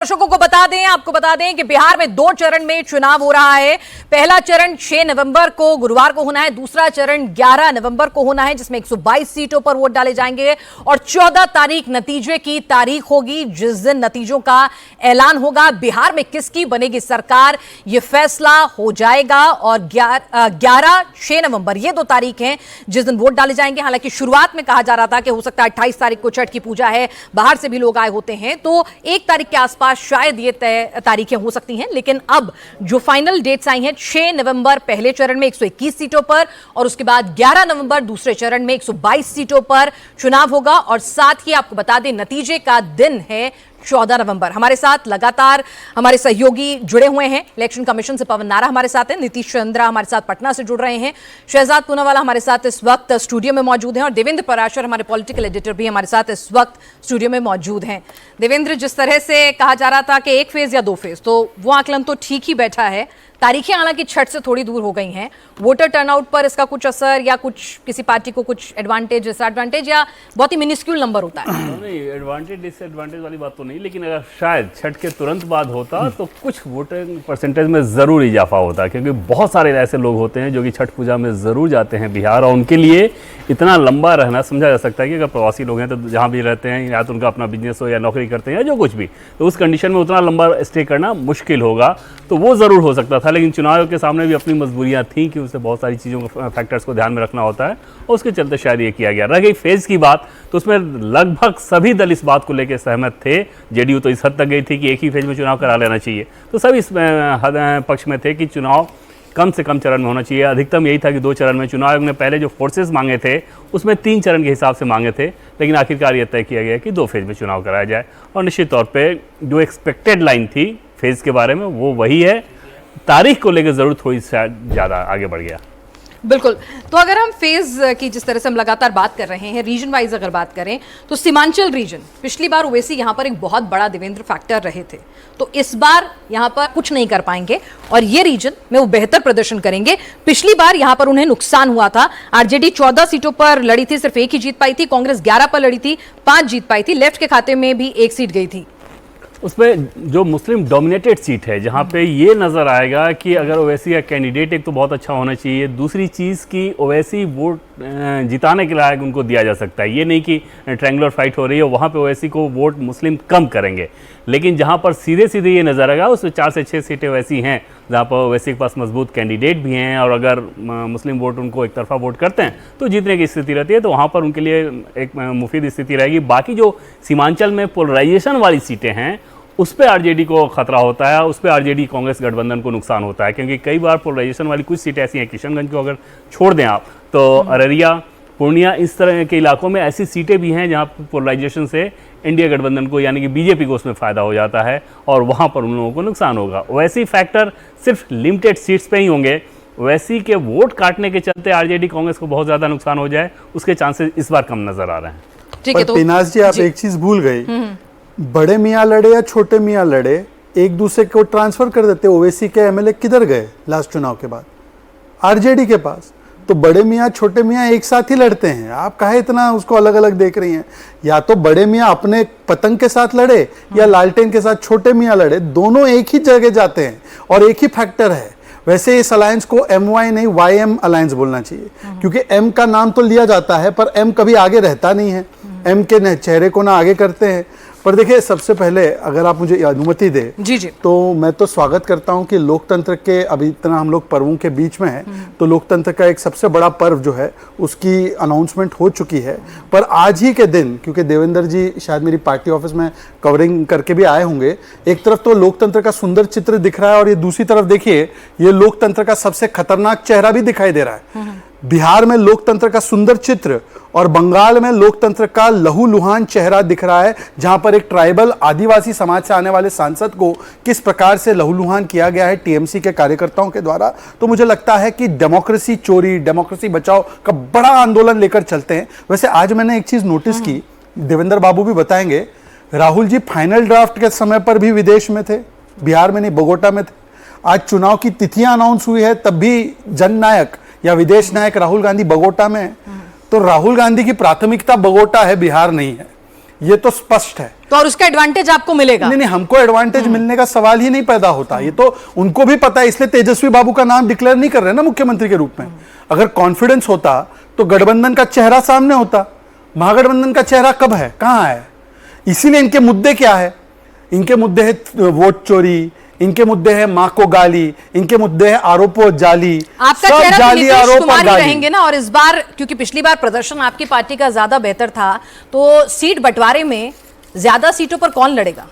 दर्शकों को आपको बता दें कि बिहार में 2 चरण में चुनाव हो रहा है। पहला चरण 6 नवंबर को गुरुवार को होना है, दूसरा चरण 11 नवंबर को होना है, जिसमें 122 सीटों पर वोट डाले जाएंगे और 14 तारीख नतीजे की तारीख होगी, जिस दिन नतीजों का ऐलान होगा। बिहार में किसकी बनेगी सरकार, यह फैसला हो जाएगा और 6 नवंबर ये 2 तारीख हैं जिस दिन वोट डाले जाएंगे। हालांकि शुरुआत में कहा जा रहा था कि हो सकता है 28 तारीख को छठ की पूजा है, बाहर से भी लोग आए होते हैं, तो 1 तारीख के आसपास शायद ये तय तारीखें हो सकती हैं। लेकिन अब जो फाइनल डेट्स आई हैं, 6 नवंबर पहले चरण में 121 सीटों पर और उसके बाद 11 नवंबर दूसरे चरण में 122 सीटों पर चुनाव होगा। और साथ ही आपको बता दें नतीजे का दिन है 14 नवंबर। हमारे साथ लगातार हमारे सहयोगी जुड़े हुए हैं। इलेक्शन कमीशन से पवन नारा हमारे साथ हैं, नीतीश चंद्रा हमारे साथ पटना से जुड़ रहे हैं, शहजाद पूनावाला हमारे साथ इस वक्त स्टूडियो में मौजूद हैं और देवेंद्र पराशर हमारे पॉलिटिकल एडिटर भी हमारे साथ इस वक्त स्टूडियो में मौजूद हैं। देवेंद्र, जिस तरह से कहा जा रहा था कि 1 फेज या 2 फेज, तो वो आकलन तो ठीक ही बैठा है। तारीखें हालांकि छठ से थोड़ी दूर हो गई हैं, वोटर टर्नआउट पर इसका कुछ असर या कुछ किसी पार्टी को कुछ एडवांटेज डिसएडवांटेज या बहुत ही मिनिस्क्यूल नंबर होता है? नहीं, एडवांटेज डिसएडवांटेज वाली बात तो नहीं, लेकिन अगर शायद छठ के तुरंत बाद होता तो कुछ वोटिंग परसेंटेज में ज़रूर इजाफा होता, क्योंकि बहुत सारे ऐसे लोग होते हैं जो कि छठ पूजा में ज़रूर जाते हैं बिहार, और उनके लिए इतना लंबा रहना समझा जा सकता है कि अगर प्रवासी लोग हैं तो जहाँ भी रहते हैं, या तो उनका अपना बिजनेस हो या नौकरी करते हैं या जो कुछ भी, तो उस कंडीशन में उतना लंबा स्टे करना मुश्किल होगा, तो वो ज़रूर हो सकता था। लेकिन चुनाव के सामने भी अपनी मजबूरियां थी कि उसे बहुत सारी चीज़ों को, फैक्टर्स को ध्यान में रखना होता है, और उसके चलते शायद ये किया गया। रह गई फेज़ की बात, तो उसमें लगभग सभी दल इस बात को लेकर सहमत थे। जेडीयू तो इस हद तक गई थी कि एक ही फेज में चुनाव करा लेना चाहिए, तो सब इस पक्ष में थे कि चुनाव कम से कम चरण में होना चाहिए। अधिकतम यही था कि 2 चरण में। चुनाव आयोग ने पहले जो फोर्सेस मांगे थे उसमें 3 चरण के हिसाब से मांगे थे, लेकिन आखिरकार ये तय किया गया कि 2 फेज में चुनाव कराया जाए। और निश्चित तौर पे जो एक्सपेक्टेड लाइन थी फेज के बारे में वो वही है। तारीख को लेकर जरूर थोड़ी ज़्यादा आगे बढ़ गया। बिल्कुल। तो अगर हम फेज की जिस तरह से हम लगातार बात कर रहे हैं, रीजन वाइज अगर बात करें तो सीमांचल रीजन पिछली बार ओवैसी यहाँ पर एक बहुत बड़ा देवेंद्र फैक्टर रहे थे, तो इस बार यहाँ पर कुछ नहीं कर पाएंगे और ये रीजन में वो बेहतर प्रदर्शन करेंगे। पिछली बार यहाँ पर उन्हें नुकसान हुआ था। आरजेडी 14 सीटों पर लड़ी थी, सिर्फ 1 ही जीत पाई थी। कांग्रेस 11 पर लड़ी थी, 5 जीत पाई थी। लेफ्ट के खाते में भी 1 सीट गई थी। उसमें जो मुस्लिम डोमिनेटेड सीट है, जहाँ पे ये नज़र आएगा कि अगर ओवैसी का कैंडिडेट एक तो बहुत अच्छा होना चाहिए, दूसरी चीज़ कि ओवैसी वोट जिताने के लायक उनको दिया जा सकता है। ये नहीं कि ट्रायंगुलर फाइट हो रही है वहाँ पे ओवैसी को वोट मुस्लिम कम करेंगे, लेकिन जहाँ पर सीधे सीधे ये नज़र आएगा उसमें 4 से 6 सीटें वैसी हैं जहाँ पर ओवैसी के पास मजबूत कैंडिडेट भी हैं, और अगर मुस्लिम वोट उनको एक तरफा वोट करते हैं तो जीतने की स्थिति रहती है, तो वहाँ पर उनके लिए एक मुफीद स्थिति रहेगी। बाकी जो सीमांचल में पोलराइजेशन वाली सीटें हैं उस पर आरजेडी को खतरा होता है, उस पर आरजेडी कांग्रेस गठबंधन को नुकसान होता है, क्योंकि कई बार पोलराइजेशन वाली कुछ सीटें ऐसी हैं, किशनगंज को अगर छोड़ दें आप तो अररिया, पूर्णिया, इस तरह के इलाकों में ऐसी सीटें भी हैं जहां पोलराइजेशन से इंडिया गठबंधन को यानी कि बीजेपी को उसमें फ़ायदा हो जाता है और वहां पर उन लोगों को नुकसान होगा। वैसी फैक्टर सिर्फ लिमिटेड सीट्स पे ही होंगे। वैसी के वोट काटने के चलते आरजेडी कांग्रेस को बहुत ज़्यादा नुकसान हो जाए, उसके चांसेस इस बार कम नजर आ रहे हैं। ठीक है, तो पिनाज जी आप एक चीज़ भूल गई, बड़े मियाँ लड़े या छोटे मियाँ लड़े, एक दूसरे को ट्रांसफर कर देते। ओवैसी के एमएलए किधर गए लास्ट चुनाव के बाद? आरजेडी के पास। तो बड़े मियाँ छोटे मियाँ एक साथ ही लड़ते हैं, आप काहे इतना उसको अलग अलग देख रही हैं? या तो बड़े मियाँ अपने पतंग के साथ लड़े या लालटेन के साथ छोटे मियाँ लड़े, दोनों एक ही जगह जाते हैं और एक ही फैक्टर है। वैसे इस अलायंस को MY नहीं YM अलायंस बोलना चाहिए, क्योंकि M का नाम तो लिया जाता है पर M कभी आगे रहता नहीं है, M के चेहरे को ना आगे करते हैं। पर देखिए, सबसे पहले अगर आप मुझे अनुमति दे जी, तो मैं तो स्वागत करता हूं कि लोकतंत्र के, अभी इतना हम लोग पर्वों के बीच में हैं, तो लोकतंत्र का एक सबसे बड़ा पर्व जो है उसकी अनाउंसमेंट हो चुकी है। पर आज ही के दिन, क्योंकि देवेंद्र जी शायद मेरी पार्टी ऑफिस में कवरिंग करके भी आए होंगे, एक तरफ तो लोकतंत्र का सुंदर चित्र दिख रहा है और ये दूसरी तरफ देखिए ये लोकतंत्र का सबसे खतरनाक चेहरा भी दिखाई दे रहा है। बिहार में लोकतंत्र का सुंदर चित्र और बंगाल में लोकतंत्र का लहूलुहान चेहरा दिख रहा है, जहां पर एक ट्राइबल आदिवासी समाज से आने वाले सांसद को किस प्रकार से लहूलुहान किया गया है टीएमसी के कार्यकर्ताओं के द्वारा। तो मुझे लगता है कि डेमोक्रेसी चोरी, डेमोक्रेसी बचाओ का बड़ा आंदोलन लेकर चलते हैं। वैसे आज मैंने एक चीज नोटिस की, देवेंद्र बाबू भी बताएंगे, राहुल जी फाइनल ड्राफ्ट के समय पर भी विदेश में थे, बिहार में नहीं, बोगोटा में थे। आज चुनाव की तिथियां अनाउंस हुई है तब भी जननायक या विदेश नायक राहुल गांधी बगोटा में है। तो राहुल गांधी की प्राथमिकता बगोटा है, बिहार नहीं है। ये तो स्पष्ट है। तो और उसका एडवांटेज आपको मिलेगा? नहीं, हमको एडवांटेज मिलने का सवाल ही नहीं पैदा होता। ये तो उनको भी पता है, इसलिए तेजस्वी बाबू का नाम डिक्लेयर नहीं कर रहे ना मुख्यमंत्री के रूप में। अगर कॉन्फिडेंस होता तो गठबंधन का चेहरा सामने होता। महागठबंधन का चेहरा कब है, कहां है? इसीलिए इनके मुद्दे क्या है? इनके मुद्दे है वोट चोरी, इनके मुद्दे है मां को गाली, इनके मुद्दे है आरोपों जाली, आपका सब चेहरा तो जाली नीतीश आरोप कुमार और ही गाली। रहेंगे ना। और इस बार क्योंकि पिछली बार प्रदर्शन आपकी पार्टी का ज्यादा बेहतर था, तो सीट बंटवारे में ज्यादा सीटों पर कौन लड़ेगा?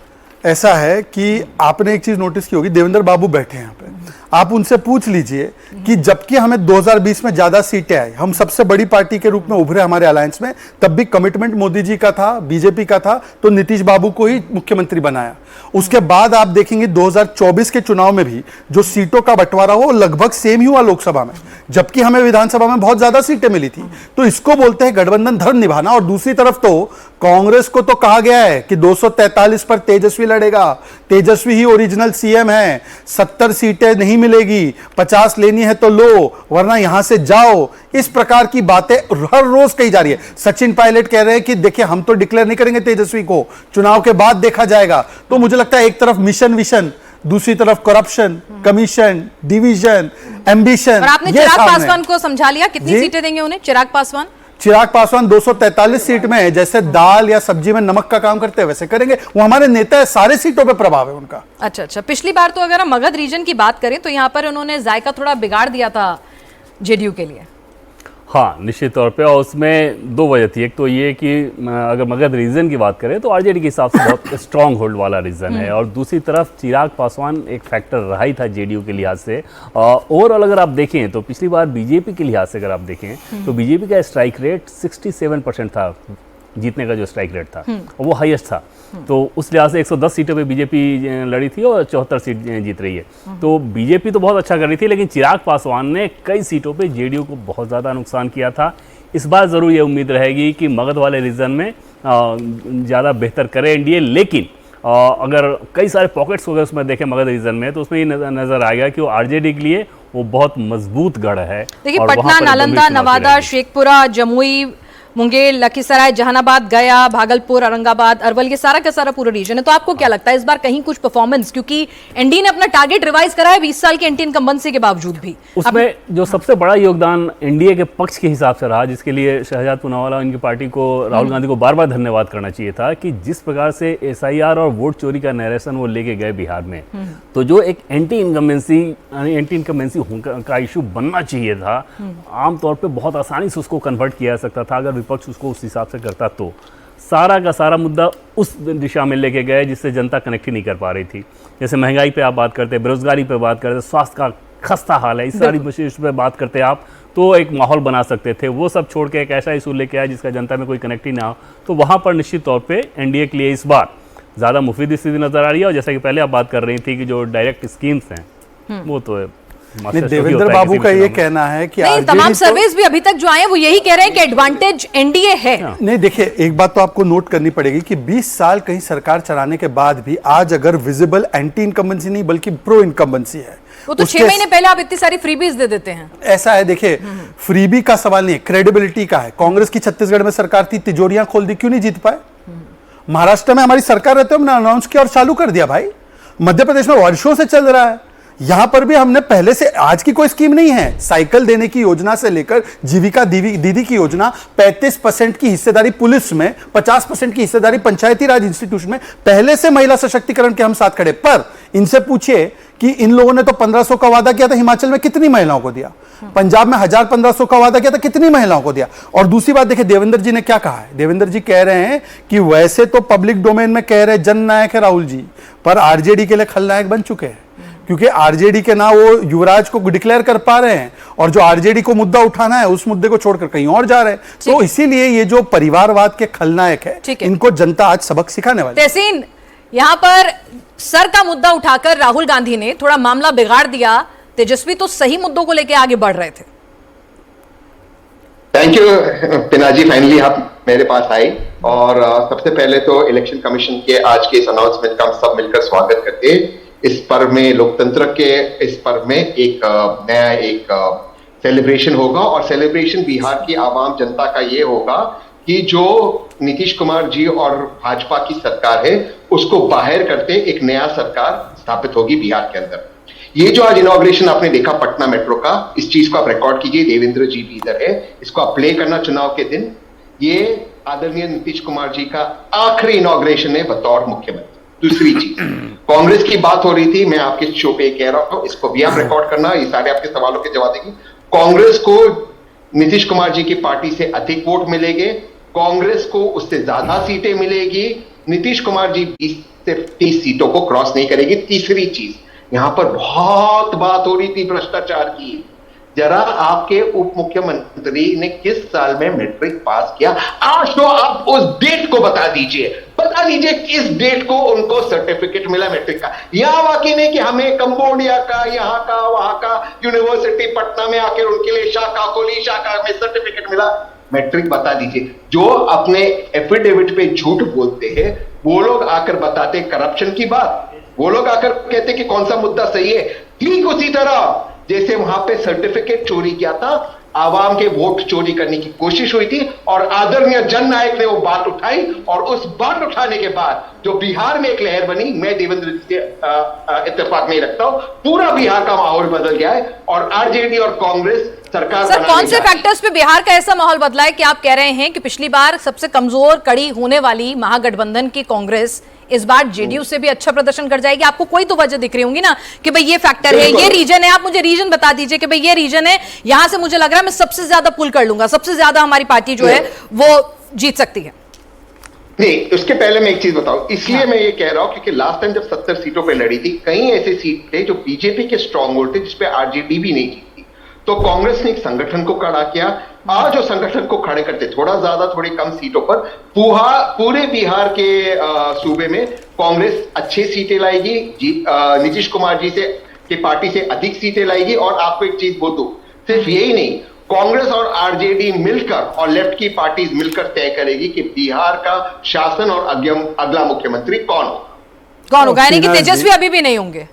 ऐसा है कि आपने एक चीज नोटिस की होगी, देवेंद्र बाबू बैठे हैं यहाँ पे, आप उनसे पूछ लीजिए कि जबकि हमें 2020 में ज्यादा सीटें आई, हम सबसे बड़ी पार्टी के रूप में उभरे हमारे अलायंस में, तब भी कमिटमेंट मोदी जी का था, बीजेपी का था, तो नीतीश बाबू को ही मुख्यमंत्री बनाया। उसके बाद आप देखेंगे 2024 के चुनाव में भी जो सीटों का बंटवारा हो लगभग सेम ही हुआ लोकसभा में, जबकि हमें विधानसभा में बहुत ज्यादा सीटें मिली थी। तो इसको बोलते हैं गठबंधन धर्म निभाना। और दूसरी तरफ तो कांग्रेस को तो कहा गया है कि 243 पर तेजस्वी लड़ेगा, तेजस्वी ही ओरिजिनल सीएम है, 70 सीटें नहीं मिलेगी, 50 लेनी है तो लो वरना यहां से जाओ। इस प्रकार की बातें हर रोज कही जा रही है। सचिन पायलट कह रहे हैं कि देखिए हम तो डिक्लेयर नहीं करेंगे तेजस्वी को, चुनाव के बाद देखा जाएगा। तो मुझे लगता है एक तरफ मिशन विशन, दूसरी तरफ करप्शन, कमीशन, डिवीजन, एम्बिशन। और आपने चिराग पासवान को समझा लिया, कितनी सीटें देंगे उन्हें चिराग पासवान? चिराग पासवान 243 सीट में है, जैसे दाल या सब्जी में नमक का काम करते हैं वैसे करेंगे। वो हमारे नेता है, सारे सीटों पे प्रभाव है उनका। अच्छा, पिछली बार तो अगर हम मगध रीजन की बात करें तो यहाँ पर उन्होंने जायका थोड़ा बिगाड़ दिया था जेडीयू के लिए। हाँ, निश्चित तौर पे। और उसमें दो वजह थी। एक तो ये कि अगर मगध रीजन की बात करें तो आरजेडी के हिसाब से बहुत स्ट्रांग होल्ड वाला रीजन है, और दूसरी तरफ चिराग पासवान एक फैक्टर रहा ही था जेडीयू के लिहाज से। ओवरऑल अगर आप देखें तो पिछली बार बीजेपी के लिहाज से अगर आप देखें तो बीजेपी का स्ट्राइक रेट 67% था, जीतने का जो स्ट्राइक रेट था, और वो हाईएस्ट था। तो उस लिहाज से 110 सीटों पे बीजेपी लड़ी थी और 74 सीट जीत रही है। तो बीजेपी तो बहुत अच्छा कर रही थी, लेकिन चिराग पासवान ने कई सीटों पे जेडीयू को बहुत ज़्यादा नुकसान किया था। इस बार ज़रूर ये उम्मीद रहेगी कि मगध वाले रीजन में ज़्यादा बेहतर करे एनडीए। लेकिन अगर कई सारे पॉकेट्स को अगर उसमें देखें मगध रीजन में, तो उसमें ये नज़र आएगा कि वो आरजेडी के लिए वो बहुत मजबूत गढ़ है। देखिए, पटना, नालंदा, नवादा, शेखपुरा, जमुई, मुंगेर, लखीसराय, जहानाबाद, गया, भागलपुर, औरंगाबाद, अरवल, ये सारा का सारा पूरा रीजन है। तो आपको क्या लगता है इस बार कहीं कुछ परफॉर्मेंस, क्योंकि एनडीए ने अपना टारगेट रिवाइज करा है 20 साल के एंटी इनकम्बेंसी के बावजूद भी, उसमें जो सबसे बड़ा योगदान एनडीए के पक्ष के हिसाब से रहा, जिसके लिए शहजाद पूनावाला इनकी पार्टी को, राहुल गांधी को बार बार धन्यवाद करना चाहिए था, कि जिस प्रकार से एसआईआर और वोट चोरी का नैरेशन वो लेके गए बिहार में, तो जो एक एंटी इनकम्बेंसी का इशू बनना चाहिए था, आमतौर पर बहुत आसानी से उसको कन्वर्ट किया जा सकता था अगर विपक्ष उसको उस हिसाब से करता। तो सारा का सारा मुद्दा उस दिशा में लेके गए जिससे जनता कनेक्ट ही नहीं कर पा रही थी। जैसे महंगाई पे आप बात करते, बेरोजगारी पे बात करते, स्वास्थ्य का खस्ता हाल है, इस सारी इस पे बात करते आप, तो एक माहौल बना सकते थे। वो सब छोड़ के एक ऐसा इशू लेके आया जिसका जनता में कोई कनेक्ट ही ना हो, तो वहाँ पर निश्चित तौर पर एनडीए के लिए इस बार ज़्यादा मुफीद स्थिति नजर आ रही है। और जैसा कि पहले आप बात कर रही थी कि जो डायरेक्ट स्कीम्स हैं वो तो देवेंद्र बाबू का ये कहना है कि नहीं, तमाम सर्वेस भी अभी तक जो आए हैं वो यही कह रहे हैं कि एडवांटेज एनडीए है। नहीं, देखिए एक बात तो आपको नोट करनी पड़ेगी कि 20 साल कहीं सरकार चलाने के बाद भी आज अगर विजिबल एंटी इनकम्बेंसी नहीं बल्कि प्रो इनकम्बेंसी है। वो तो 6 महीने पहले आप इतनी सारी फ्रीबीज दे देते हैं। ऐसा है, देखिए फ्रीबी का सवाल नहीं है, क्रेडिबिलिटी का है। कांग्रेस की छत्तीसगढ़ में सरकार थी, तिजोरियां खोल दी, क्यों नहीं जीत पाए? महाराष्ट्र में हमारी सरकार रहते हमने अनाउंस किया और चालू कर दिया भाई। मध्य प्रदेश में वर्षों से चल रहा है। यहां पर भी हमने पहले से, आज की कोई स्कीम नहीं है, साइकिल देने की योजना से लेकर जीविका दीदी की योजना, 35% की हिस्सेदारी पुलिस में, 50% की हिस्सेदारी पंचायती राज इंस्टीट्यूशन में, पहले से महिला सशक्तिकरण के हम साथ खड़े। पर इनसे पूछिए कि इन लोगों ने तो 1500 का वादा किया था, हिमाचल में कितनी महिलाओं को दिया? पंजाब में 1000-1500 का वादा किया था, कितनी महिलाओं को दिया? और दूसरी बात देखिए देवेंद्र जी ने क्या कहा है। देवेंद्र जी कह रहे हैं कि वैसे तो पब्लिक डोमेन में कह रहे जननायक है राहुल जी, पर आरजेडी के लिए खलनायक बन चुके हैं, क्योंकि आरजेडी के ना वो युवराज को डिक्लेयर कर पा रहे हैं, और जो आरजेडी को मुद्दा उठाना है उस मुद्दे को छोड़कर कहीं और जा रहे हैं। तो इसीलिए ये जो परिवारवाद के खलनायक है, इनको जनता आज सबक सिखाने वाली है। तहसीन, यहां पर सर का मुद्दा उठाकर राहुल गांधी ने थोड़ा मामला बिगाड़ दिया, तेजस्वी तो सही मुद्दों को लेकर आगे बढ़ रहे थे। थैंक यू पिनाजी, फाइनली आप मेरे पास आए। और सबसे पहले तो इलेक्शन कमीशन के आज के इस अनाउंसमेंट का हम सब मिलकर स्वागत करते हैं। इस पर्व में, लोकतंत्र के इस पर्व में एक नया सेलिब्रेशन होगा, और सेलिब्रेशन बिहार की आवाम जनता का ये होगा कि जो नीतीश कुमार जी और भाजपा की सरकार है उसको बाहर करते एक नया सरकार स्थापित होगी बिहार के अंदर। ये जो आज इनॉग्रेशन आपने देखा पटना मेट्रो का, इस चीज को आप रिकॉर्ड कीजिए, देवेंद्र जी भी इधर है, इसको आप प्ले करना चुनाव के दिन। ये आदरणीय नीतीश कुमार जी का आखिरी इनॉग्रेशन है बतौर मुख्यमंत्री। दूसरी चीज, कांग्रेस की बात हो रही थी, मैं आपके शो पे कह रहा हूं, इसको भी आप रिकॉर्ड करना, ये सारे आपके सवालों के जवाब देंगे। कांग्रेस को नीतीश कुमार जी की पार्टी से अधिक वोट मिलेंगे, कांग्रेस को उससे ज्यादा सीटें मिलेगी, नीतीश कुमार जी 20 से 30 सीटों को क्रॉस नहीं करेगी। तीसरी चीज, यहां पर बहुत बात हो रही थी भ्रष्टाचार की, जरा आपके उप मुख्यमंत्री ने किस साल में मैट्रिक पास किया, आज तो आप उस डेट को बता दीजिए किस डेट को उनको सर्टिफिकेट मिला मैट्रिक का। यहां वाकई नहीं कि हमें कंबोडिया का, यहां का, वहां का यूनिवर्सिटी पटना में आकर उनके लिए शाखा खोली, शाखा में सर्टिफिकेट मिला, मैट्रिक बता दीजिए। जो अपने एफिडेविट पे झूठ बोलते हैं वो लोग आकर बताते करप्शन की बात, वो लोग आकर कहते कि कौन सा मुद्दा सही है। ठीक उसी तरह जैसे वहां पे सर्टिफिकेट चोरी किया था, आवाम के वोट चोरी करने की कोशिश हुई थी और आदरणीय जननायक ने वो बात उठाई, और उस बात उठाने के बाद जो बिहार में एक लहर बनी, मैं देवेंद्र जी से इत्तेफाक नहीं रखता हूं, पूरा बिहार का माहौल बदल गया है और आरजेडी और कांग्रेस सरकार। सर, कौन से फैक्टर्स पे बिहार का ऐसा माहौल बदला है कि आप कह रहे हैं कि पिछली बार सबसे कमजोर कड़ी होने वाली महागठबंधन की कांग्रेस इस बार जेडीयू से भी अच्छा प्रदर्शन कर जाएगी? आपको कोई तो वजह दिख रही होंगी ना कि भाई ये फैक्टर है, ये रीजन है, आप मुझे रीजन बता दीजिए कि भाई ये रीजन है, यहां से मुझे लग रहा है मैं सबसे ज्यादा पुल कर लूंगा, सबसे ज्यादा हमारी पार्टी जो है वो जीत सकती है। नहीं, उसके पहले मैं एक चीज बताऊं, इसलिए मैं ये कह रहा हूं क्योंकि लास्ट टाइम जब 70 सीटों पे लड़ी थी, कई ऐसे सीट थे जो बीजेपी के स्ट्रॉन्ग होल्ड थे जिसपे आरजेडी भी नहीं जीती, तो कांग्रेस ने एक संगठन को खड़ा किया। आज जो संगठन को खड़े करते थोड़ा ज्यादा थोड़ी कम सीटों पर पूरे बिहार के सूबे में कांग्रेस अच्छी सीटें लाएगी, नीतीश कुमार जी से की पार्टी से अधिक सीटें लाएगी। और आपको एक चीज बोल दूं, सिर्फ यही नहीं, कांग्रेस और आरजेडी मिलकर और लेफ्ट की पार्टीज मिलकर तय करेगी कि बिहार का शासन और अगला मुख्यमंत्री कौन होगा, यानी कि तेजस्वी अभी भी नहीं होंगे।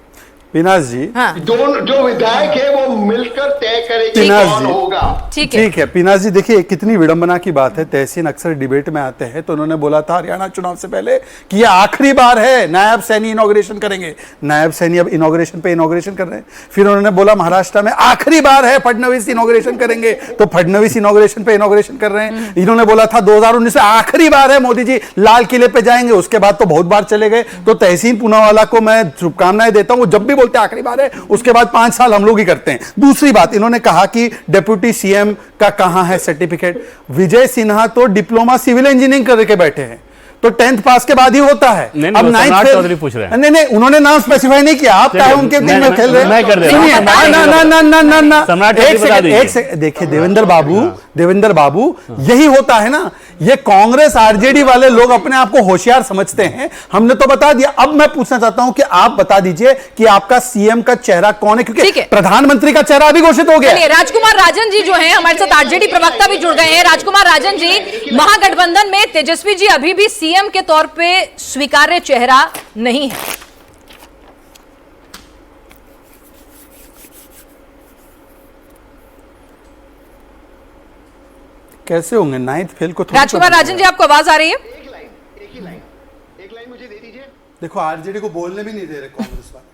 पिनाज जी, हाँ। दोनों जो विधायक है वो मिलकर तय करेगी कौन होगा। ठीक है पिनाज जी, देखिए कितनी विडंबना की बात है। तहसीन अक्सर डिबेट में आते हैं तो उन्होंने बोला था हरियाणा चुनाव से पहले कि ये आखिरी बार है, नायब सैनी इनॉग्रेशन करेंगे। नायब सैनी अब इनॉग्रेशन पे इनॉग्रेशन कर रहे हैं। फिर उन्होंने बोला महाराष्ट्र में आखिरी बार है, फडणवीस इनॉग्रेशन करेंगे, तो फडणवीस इनॉग्रेशन पे इनॉग्रेशन कर रहे हैं। इन्होंने बोला था 2019 में आखिरी बार है, मोदी जी लाल किले पे जाएंगे, उसके बाद तो बहुत बार चले गए। तो तहसीन पूनावाला को मैं शुभकामनाएं देता हूं, जब भी बोलते आखिरी बार है उसके बाद 5 साल हम लोग ही करते हैं। दूसरी बात, इन्होंने कहा कि डिप्यूटी सीएम का कहां है सर्टिफिकेट। विजय सिन्हा तो डिप्लोमा सिविल इंजीनियरिंग करके बैठे हैं, तो 10th पास के बाद ही होता है। अब 9th चौधरी पूछ रहे हैं। नहीं, उन्होंने नाम स्पेसिफाई नहीं किया, आप चाहे उनके दिन में खेल रहे हैं। देखिए देवेंद्र बाबू यही होता है ना, ये कांग्रेस आरजेडी वाले लोग अपने आप को होशियार समझते हैं। हमने तो बता दिया, अब मैं पूछना चाहता हूं कि आप बता दीजिए कि आपका सीएम का चेहरा कौन है, क्योंकि प्रधानमंत्री का चेहरा अभी घोषित हो गया। राजकुमार राजन जी जो हैं हमारे साथ, आरजेडी प्रवक्ता भी जुड़ गए हैं। राजकुमार राजन जी, महागठबंधन में तेजस्वी जी अभी भी सीएम के तौर पे स्वीकार्य चेहरा नहीं है। कैसे होंगे? 9th फेल को। राजकुमार राजन जी, आपको आवाज आ रही है? एक लाइन मुझे दे दीजिए। देखो आरजेडी को बोलने भी नहीं दे रहे कांग्रेस वाले।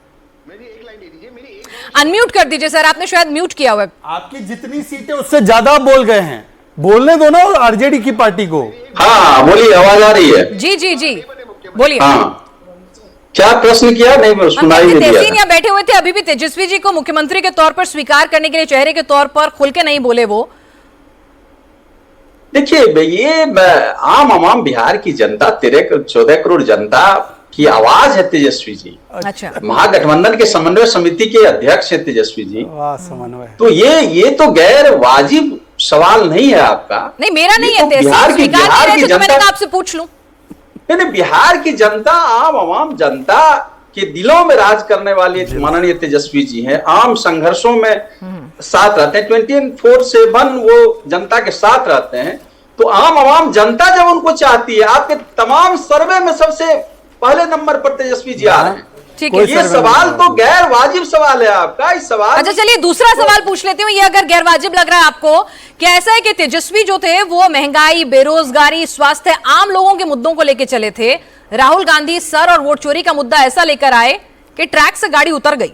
मेरी एक लाइन दे दीजिए, मेरी एक अनम्यूट कर दीजिए सर, आपने शायद म्यूट किया हुआ है। आपकी जितनी सीटें उससे ज्यादा बोल गए हैं, बोलने दो ना आरजेडी की पार्टी को। हाँ बोलिए, आवाज आ रही है? जी जी जी बोलिए। हाँ, क्या प्रश्न किया? नहीं सुनाई नहीं दिया। यहाँ बैठे हुए थे, अभी भी तेजस्वी जी को मुख्यमंत्री के तौर पर स्वीकार करने के लिए चेहरे के तौर पर खुल के नहीं बोले वो। देखिए, ये आम बिहार की जनता, 14 करोड़ जनता की आवाज है तेजस्वी जी। अच्छा, महागठबंधन के समन्वय समिति के अध्यक्ष है तेजस्वी जी। वाह, समन्वय। तो ये तो गैर वाजिब सवाल नहीं है आपका। नहीं, मेरा नहीं है, बिहार की जनता आपसे पूछ लूं। नहीं, बिहार की जनता, आम जनता के दिलों में राज करने वाले माननीय तेजस्वी जी हैं। आम संघर्षों में साथ रहते हैं, 24/7 वो जनता के साथ रहते हैं। तो आम जनता जब उनको चाहती है, आपके तमाम सर्वे में सबसे पहले नंबर पर तेजस्वी जी आ रहे हैं। ठीक कोई है। ये सवाल तो गैर वाजिब सवाल है आपका, इस सवाल अच्छा चलिए दूसरा सवाल पूछ लेती हूँ। ये अगर गैरवाजिब लग रहा है आपको, क्या ऐसा है कि तेजस्वी जो थे वो महंगाई, बेरोजगारी, स्वास्थ्य, आम लोगों के मुद्दों को लेकर चले थे, राहुल गांधी सर और वोट चोरी का मुद्दा ऐसा लेकर आए कि ट्रैक से गाड़ी उतर गई?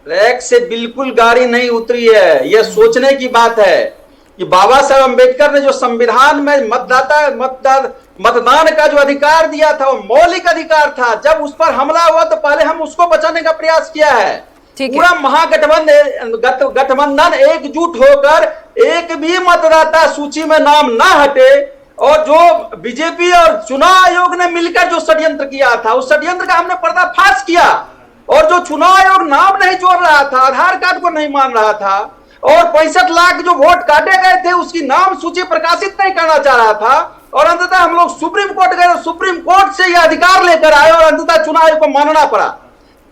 ट्रैक से बिल्कुल गाड़ी नहीं उतरी है। यह सोचने की बात है कि बाबा साहब अम्बेडकर ने जो संविधान में मतदान का जो अधिकार दिया था वो मौलिक अधिकार था। जब उस पर हमला हुआ तो पहले हम उसको बचाने का प्रयास किया है। पूरा गठबंधन एकजुट होकर एक भी मतदाता सूची में नाम ना हटे, और जो बीजेपी और चुनाव आयोग ने मिलकर जो षड्यंत्र किया था उस षड्यंत्र का हमने पर्दाफाश किया। और जो चुनाव आयोग नाम नहीं जोड़ रहा था, आधार कार्ड को नहीं मान रहा था, और 65 लाख जो वोट काटे गए थे उसकी नाम सूची प्रकाशित नहीं करना चाह रहा था, और अंततः हम लोग सुप्रीम कोर्ट गए और सुप्रीम कोर्ट से यह अधिकार लेकर आए और अंततः चुनाव आयोग को मानना पड़ा।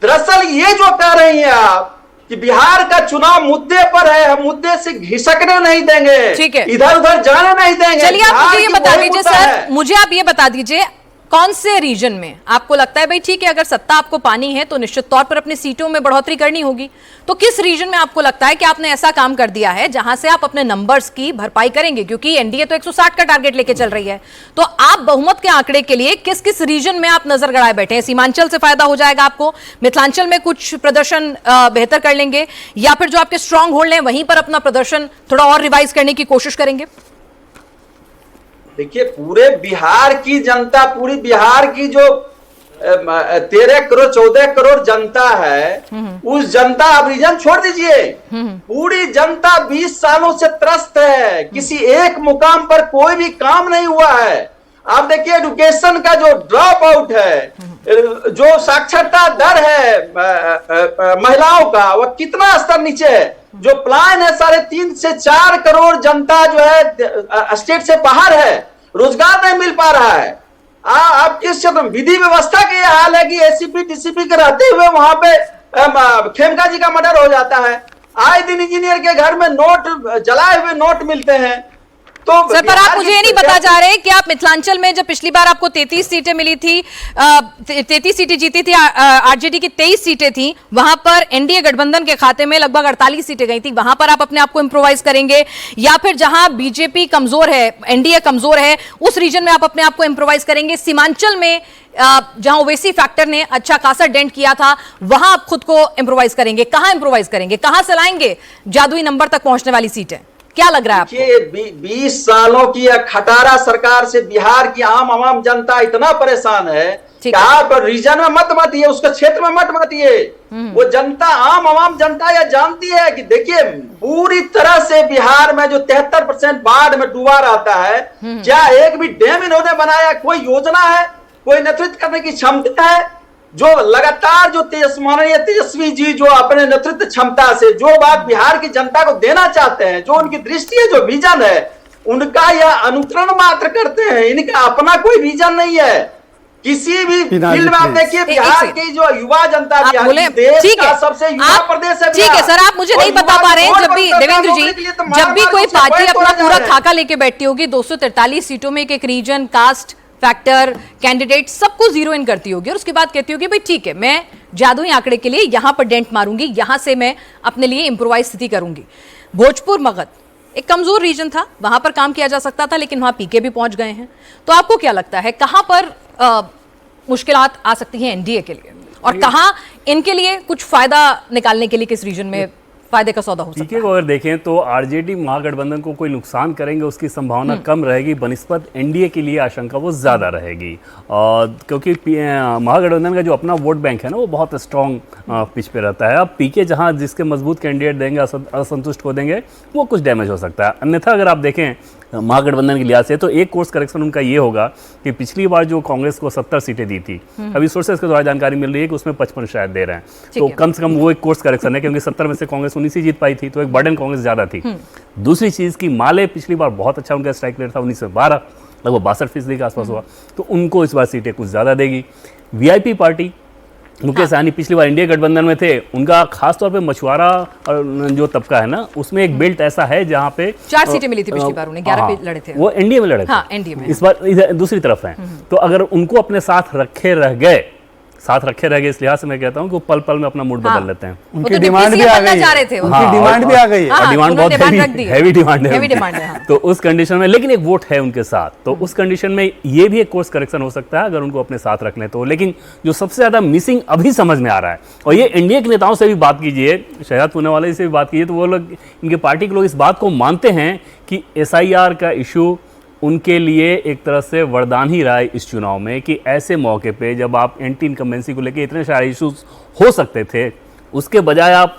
दरअसल ये जो कह रही हैं आप कि बिहार का चुनाव मुद्दे पर है, हम मुद्दे से घिसकने नहीं देंगे, ठीक है, इधर उधर जाने नहीं देंगे। चलिए आप मुझे ये बता दीजिए सर, मुझे आप ये बता दीजिए कौन से रीजन में आपको लगता है भाई ठीक है, अगर सत्ता आपको पानी है तो निश्चित तौर पर अपनी सीटों में बढ़ोतरी करनी होगी, तो किस रीजन में आपको लगता है कि आपने ऐसा काम कर दिया है जहां से आप अपने नंबर्स की भरपाई करेंगे? क्योंकि एनडीए तो 160 का टारगेट लेके चल रही है, तो आप बहुमत के आंकड़े के लिए किस किस रीजन में आप नजर गड़ाए बैठे हैं? सीमांचल से फायदा हो जाएगा आपको, मिथिलांचल में कुछ प्रदर्शन बेहतर कर लेंगे, या फिर जो आपके स्ट्रांग होल्ड हैं वहीं पर अपना प्रदर्शन थोड़ा और रिवाइज करने की कोशिश करेंगे? देखिए, पूरे बिहार की जनता, पूरी बिहार की जो 13 करोड़ 14 करोड़ जनता है, उस जनता, अब रीजन छोड़ दीजिए, पूरी जनता 20 सालों से त्रस्त है। किसी एक मुकाम पर कोई भी काम नहीं हुआ है। आप देखिए एजुकेशन का जो ड्रॉप आउट है, जो साक्षरता दर है महिलाओं का, वह कितना स्तर नीचे है। जो प्लान है 3.5 से 4 करोड़ जनता जो है स्टेट से बाहर है, रोजगार नहीं मिल पा रहा है। आप किस क्षेत्र में, विधि व्यवस्था के हाल है कि एसीपी डीसीपी के रहते हुए वहां पे खेमका जी का मर्डर हो जाता है। आए दिन इंजीनियर के घर में नोट, जलाए हुए नोट मिलते हैं। तो सर, पर आप मुझे ये नहीं बता जा रहे कि आप मिथिलांचल में जब पिछली बार आपको 33 सीटें मिली थी, 33 सीटें जीती थी, आरजेडी की 23 सीटें थी, वहां पर एनडीए गठबंधन के खाते में लगभग 48 सीटें गई थी, वहां पर आप अपने आप को इंप्रोवाइज करेंगे, या फिर जहां बीजेपी कमजोर है, एनडीए कमजोर है, उस रीजन में आप अपने आप को इंप्रोवाइज करेंगे? सीमांचल में जहां ओवैसी फैक्टर ने अच्छा खासा डेंट किया था, वहां आप खुद को इंप्रोवाइज करेंगे? कहां इंप्रोवाइज करेंगे, कहां से लाएंगे जादुई नंबर तक पहुंचने वाली सीटें? क्या लग रहा है आपको? 20 सालों की खटारा सरकार से बिहार की आम जनता इतना परेशान है कि आप रीजन में मत मातिए, उसके क्षेत्र में मत मातिए। वो जनता, आम जनता यह जानती है कि देखिए पूरी तरह से बिहार में जो 73% बाढ़ में डूबा रहता है, क्या एक भी डैम इन्होंने बनाया? कोई योजना है? कोई नेतृत्व करने की क्षमता है? जो लगातार जो माननीय तेजस्वी जी जो अपने नेतृत्व क्षमता से जो बात बिहार की जनता को देना चाहते हैं, जो उनकी दृष्टि है, जो विजन है, उनका यह अनुकरण मात्र करते हैं। इनका अपना कोई विजन नहीं है। किसी भी फील्ड में आप देखिए बिहार की जो युवा जनता, देश का सबसे युवा प्रदेश है। ठीक है सर, आप मुझे नहीं बता पा रहे हैं, जब भी देवेंद्र जी, जब भी कोई पार्टी अपना पूरा खाका लेके बैठती होगी, 243 सीटों में एक रीजन, कास्ट फैक्टर, कैंडिडेट, सबको जीरो इन करती होगी, और उसके बाद कहती होगी भाई ठीक है, मैं जादुई आंकड़े के लिए यहां पर डेंट मारूंगी, यहां से मैं अपने लिए इंप्रोवाइज स्थिति करूंगी। भोजपुर मगध एक कमजोर रीजन था, वहां पर काम किया जा सकता था, लेकिन वहां पीके भी पहुंच गए हैं। तो आपको क्या लगता है कहां पर मुश्किलात आ सकती हैं एनडीए के लिए, और कहां इनके लिए कुछ फायदा निकालने के लिए किस रीजन में फायदे का सौदा हो सकता है? को अगर देखें तो आरजेडी महागठबंधन को कोई नुकसान करेंगे उसकी संभावना कम रहेगी, बनिस्पत एनडीए के लिए आशंका वो ज़्यादा रहेगी। क्योंकि महागठबंधन का जो अपना वोट बैंक है ना, वो बहुत स्ट्रॉन्ग पिच पे रहता है। अब पीके जहां जिसके मजबूत कैंडिडेट देंगे, असंतुष्ट को देंगे, वो कुछ डैमेज हो सकता है। अन्यथा अगर आप देखें महागठबंधन के लिहाज से, तो एक कोर्स करेक्शन उनका ये होगा कि पिछली बार जो कांग्रेस को 70 सीटें दी थी, अभी सोर्सेस के द्वारा जानकारी मिल रही है कि उसमें 55 शायद दे रहे हैं, तो कम से कम वो एक कोर्स करेक्शन है, क्योंकि 70 में से कांग्रेस 19 ही जीत पाई थी, तो एक बर्डन कांग्रेस ज्यादा थी। दूसरी चीज की माले पिछली बार बहुत अच्छा उनका स्ट्राइक रेट था, 19 से 12, लगभग 62% के आसपास हुआ, तो उनको इस बार सीटें कुछ ज्यादा देगी। वीआईपी पार्टी मुकेश सहनी पिछली बार इंडिया गठबंधन में थे, उनका खासतौर पे मछुआरा जो तबका है ना, उसमें एक बेल्ट ऐसा है जहाँ पे 4 सीटें मिली थी पिछली बार, उन्हें 11 पे लड़े थे, वो एनडीए में लड़े थे। हाँ, एनडीए में। इस बार दूसरी तरफ है, तो अगर उनको अपने साथ रखे रह गए साथ रखे रह गए, इस लिहाज से मैं कहता हूँ कि वो पल पल में अपना मूड बदल लेते हैं। उनकी डिमांड भी आ गई है, उनकी डिमांड भी आ गई है, डिमांड बहुत हैवी डिमांड है, हाँ। तो उस कंडीशन में, लेकिन एक वोट है उनके साथ, तो उस कंडीशन में ये भी एक कोर्स करेक्शन हो सकता है अगर उनको अपने साथ रख लें तो। लेकिन जो सबसे ज्यादा मिसिंग अभी समझ में आ रहा है, और ये एनडीए के नेताओं से भी बात कीजिए, शहजाद पूनावाला से भी बात कीजिए, तो वो लोग, इनके पार्टी के लोग इस बात को मानते हैं कि SIR का इशू उनके लिए एक तरह से वरदान ही रहा है इस चुनाव में, कि ऐसे मौके पे जब आप एंटी इनकम्बेंसी को लेकर इतने सारे इश्यूज हो सकते थे, उसके बजाय आप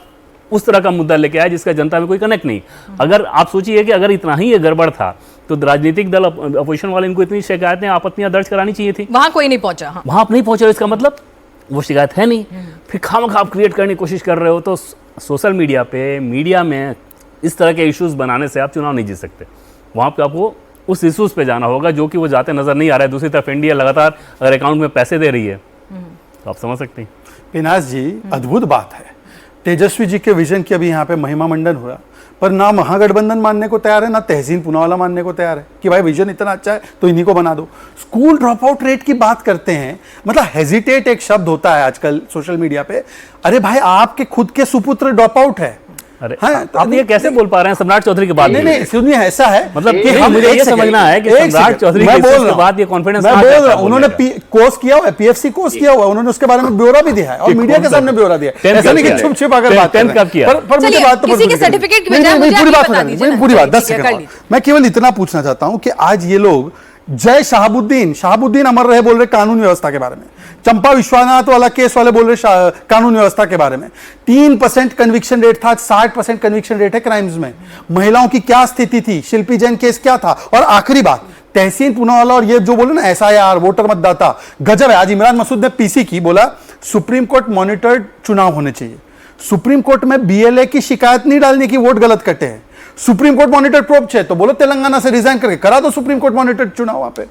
उस तरह का मुद्दा लेके आए जिसका जनता में कोई कनेक्ट नहीं। अगर आप सोचिए कि अगर इतना ही ये गड़बड़ था तो राजनीतिक दल, अपोजिशन वाले, इनको इतनी शिकायतें, आपत्तियां दर्ज करानी चाहिए थी। वहां कोई नहीं पहुंचा। हाँ। वहां आप नहीं पहुंचे, इसका मतलब वो शिकायत है नहीं, फिर खामखा आप क्रिएट करने की कोशिश कर रहे हो। तो सोशल मीडिया पे, मीडिया में इस तरह के इश्यूज बनाने से आप चुनाव नहीं जीत सकते। वहां पे आपको उस इश्यूज पे जाना होगा जो कि वो जाते नजर नहीं आ रहा है। दूसरी तरफ इंडिया लगातार अगर अकाउंट में पैसे दे रही है तो आप समझ सकते हैं। पिनाज जी, अद्भुत बात है, तेजस्वी जी के विजन की अभी यहाँ पे महिमा मंडन हुआ, पर ना महागठबंधन मानने को तैयार है, ना तहसीन पूनावाला मानने को तैयार है कि भाई विजन इतना अच्छा है तो इन्हीं को बना दो। स्कूल ड्रॉप आउट रेट की बात करते हैं, मतलब हेजिटेट एक शब्द होता है आजकल सोशल मीडिया पे। अरे भाई, आपके खुद के सुपुत्र ड्रॉप आउट है। अरे हाँ, तो आप ये कैसे बोल पा रहे हैं सम्राट चौधरी के बाद? नहीं, सुनिए, ऐसा है मतलब कि हम मुझे ये समझना है कि सम्राट चौधरी के बाद ये कॉन्फिडेंस, मैं बोल रहा हूं, उन्होंने कोर्स किया हुआ है, PFC कोर्स किया हुआ है, उन्होंने उसके बारे में ब्यौरा भी दिया है और मीडिया के सामने ब्यौरा दिया है। ऐसा नहीं कि छुप छिपा कर बात कर रहे हैं। पर मुझे बात तो किसी के सर्टिफिकेट की बजाय मुझे पूरी बात बता दीजिए, पूरी बात 10 सेकंड। मैं केवल इतना पूछना चाहता हूं कि आज ये लोग जय शहाबुद्दीन अमर रहे बोल रहे कानून व्यवस्था के बारे में, चंपा विश्वनाथ वाला केस वाले बोल रहे कानून व्यवस्था के बारे में। 3% कन्विक्शन रेट था, 60% कन्विक्शन रेट है क्राइम्स में। महिलाओं की क्या स्थिति थी, शिल्पी जैन केस क्या था, और आखिरी बात तहसीन पूनावाला और ये जो बोले ना SIR, वोटर मतदाता, गजब है। आज इमरान मसूद ने PC की बोला सुप्रीम कोर्ट मॉनिटर्ड चुनाव होने चाहिए। सुप्रीम कोर्ट में BLA की शिकायत नहीं डालने की, वोट गलत कटे हैं। सुप्रीम कोर्ट मॉनिटर प्रोब है तो बोलो तेलंगाना से रिजाइन करके करा दो सुप्रीम कोर्ट मॉनिटर चुनाव वहां पे।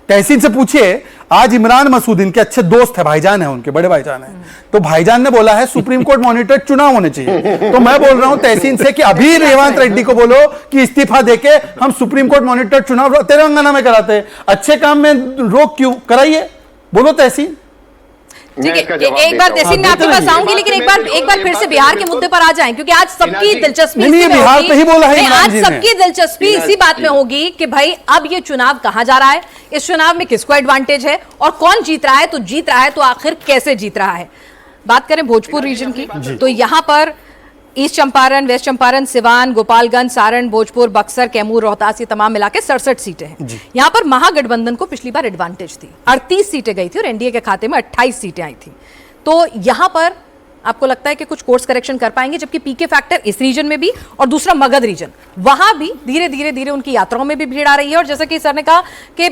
तहसीन से पूछिए, आज इमरान मसूद इनके अच्छे दोस्त है, भाईजान है, उनके बड़े भाईजान है, तो भाईजान ने बोला है सुप्रीम कोर्ट मॉनिटर चुनाव होने चाहिए। तो मैं बोल रहा हूं तहसीन से कि अभी रेवंत रेड्डी को बोलो कि इस्तीफा देके हम सुप्रीम कोर्ट मॉनिटर चुनाव तेलंगाना में कराते हैं। अच्छे काम में रोक क्यों, कराइए, बोलो तहसीन। ठीक है, एक बार तहसीन में आपके पास आऊंगी, लेकिन एक बार फिर से बिहार के मुद्दे पर आ जाएं, क्योंकि आज सबकी दिलचस्पी बिहार पे ही बोला है, आज सबकी दिलचस्पी इसी बात में होगी कि भाई अब ये चुनाव कहां जा रहा है, इस चुनाव में किसको एडवांटेज है और कौन जीत रहा है, तो जीत रहा है तो आखिर कैसे जीत रहा है। बात करें भोजपुर रीजन की, तो यहां पर ईस्ट चंपारण, वेस्ट चंपारण, सिवान, गोपालगंज, सारण, भोजपुर, बक्सर, कैमूर, रोहतास, ये तमाम मिलाकर 67 सीटें हैं। यहां पर महागठबंधन को पिछली बार एडवांटेज थी, 38 सीटें गई थी और एनडीए के खाते में 28 सीटें आई थी। तो यहां पर आपको लगता है कि कुछ कोर्स करेक्शन कर पाएंगे, जबकि पीके फैक्टर इस रीजन में भी और दूसरा मगध रीजन, वहां भी धीरे धीरे उनकी यात्राओं में भी भीड़ आ रही है, और जैसा कि सर ने कहा कि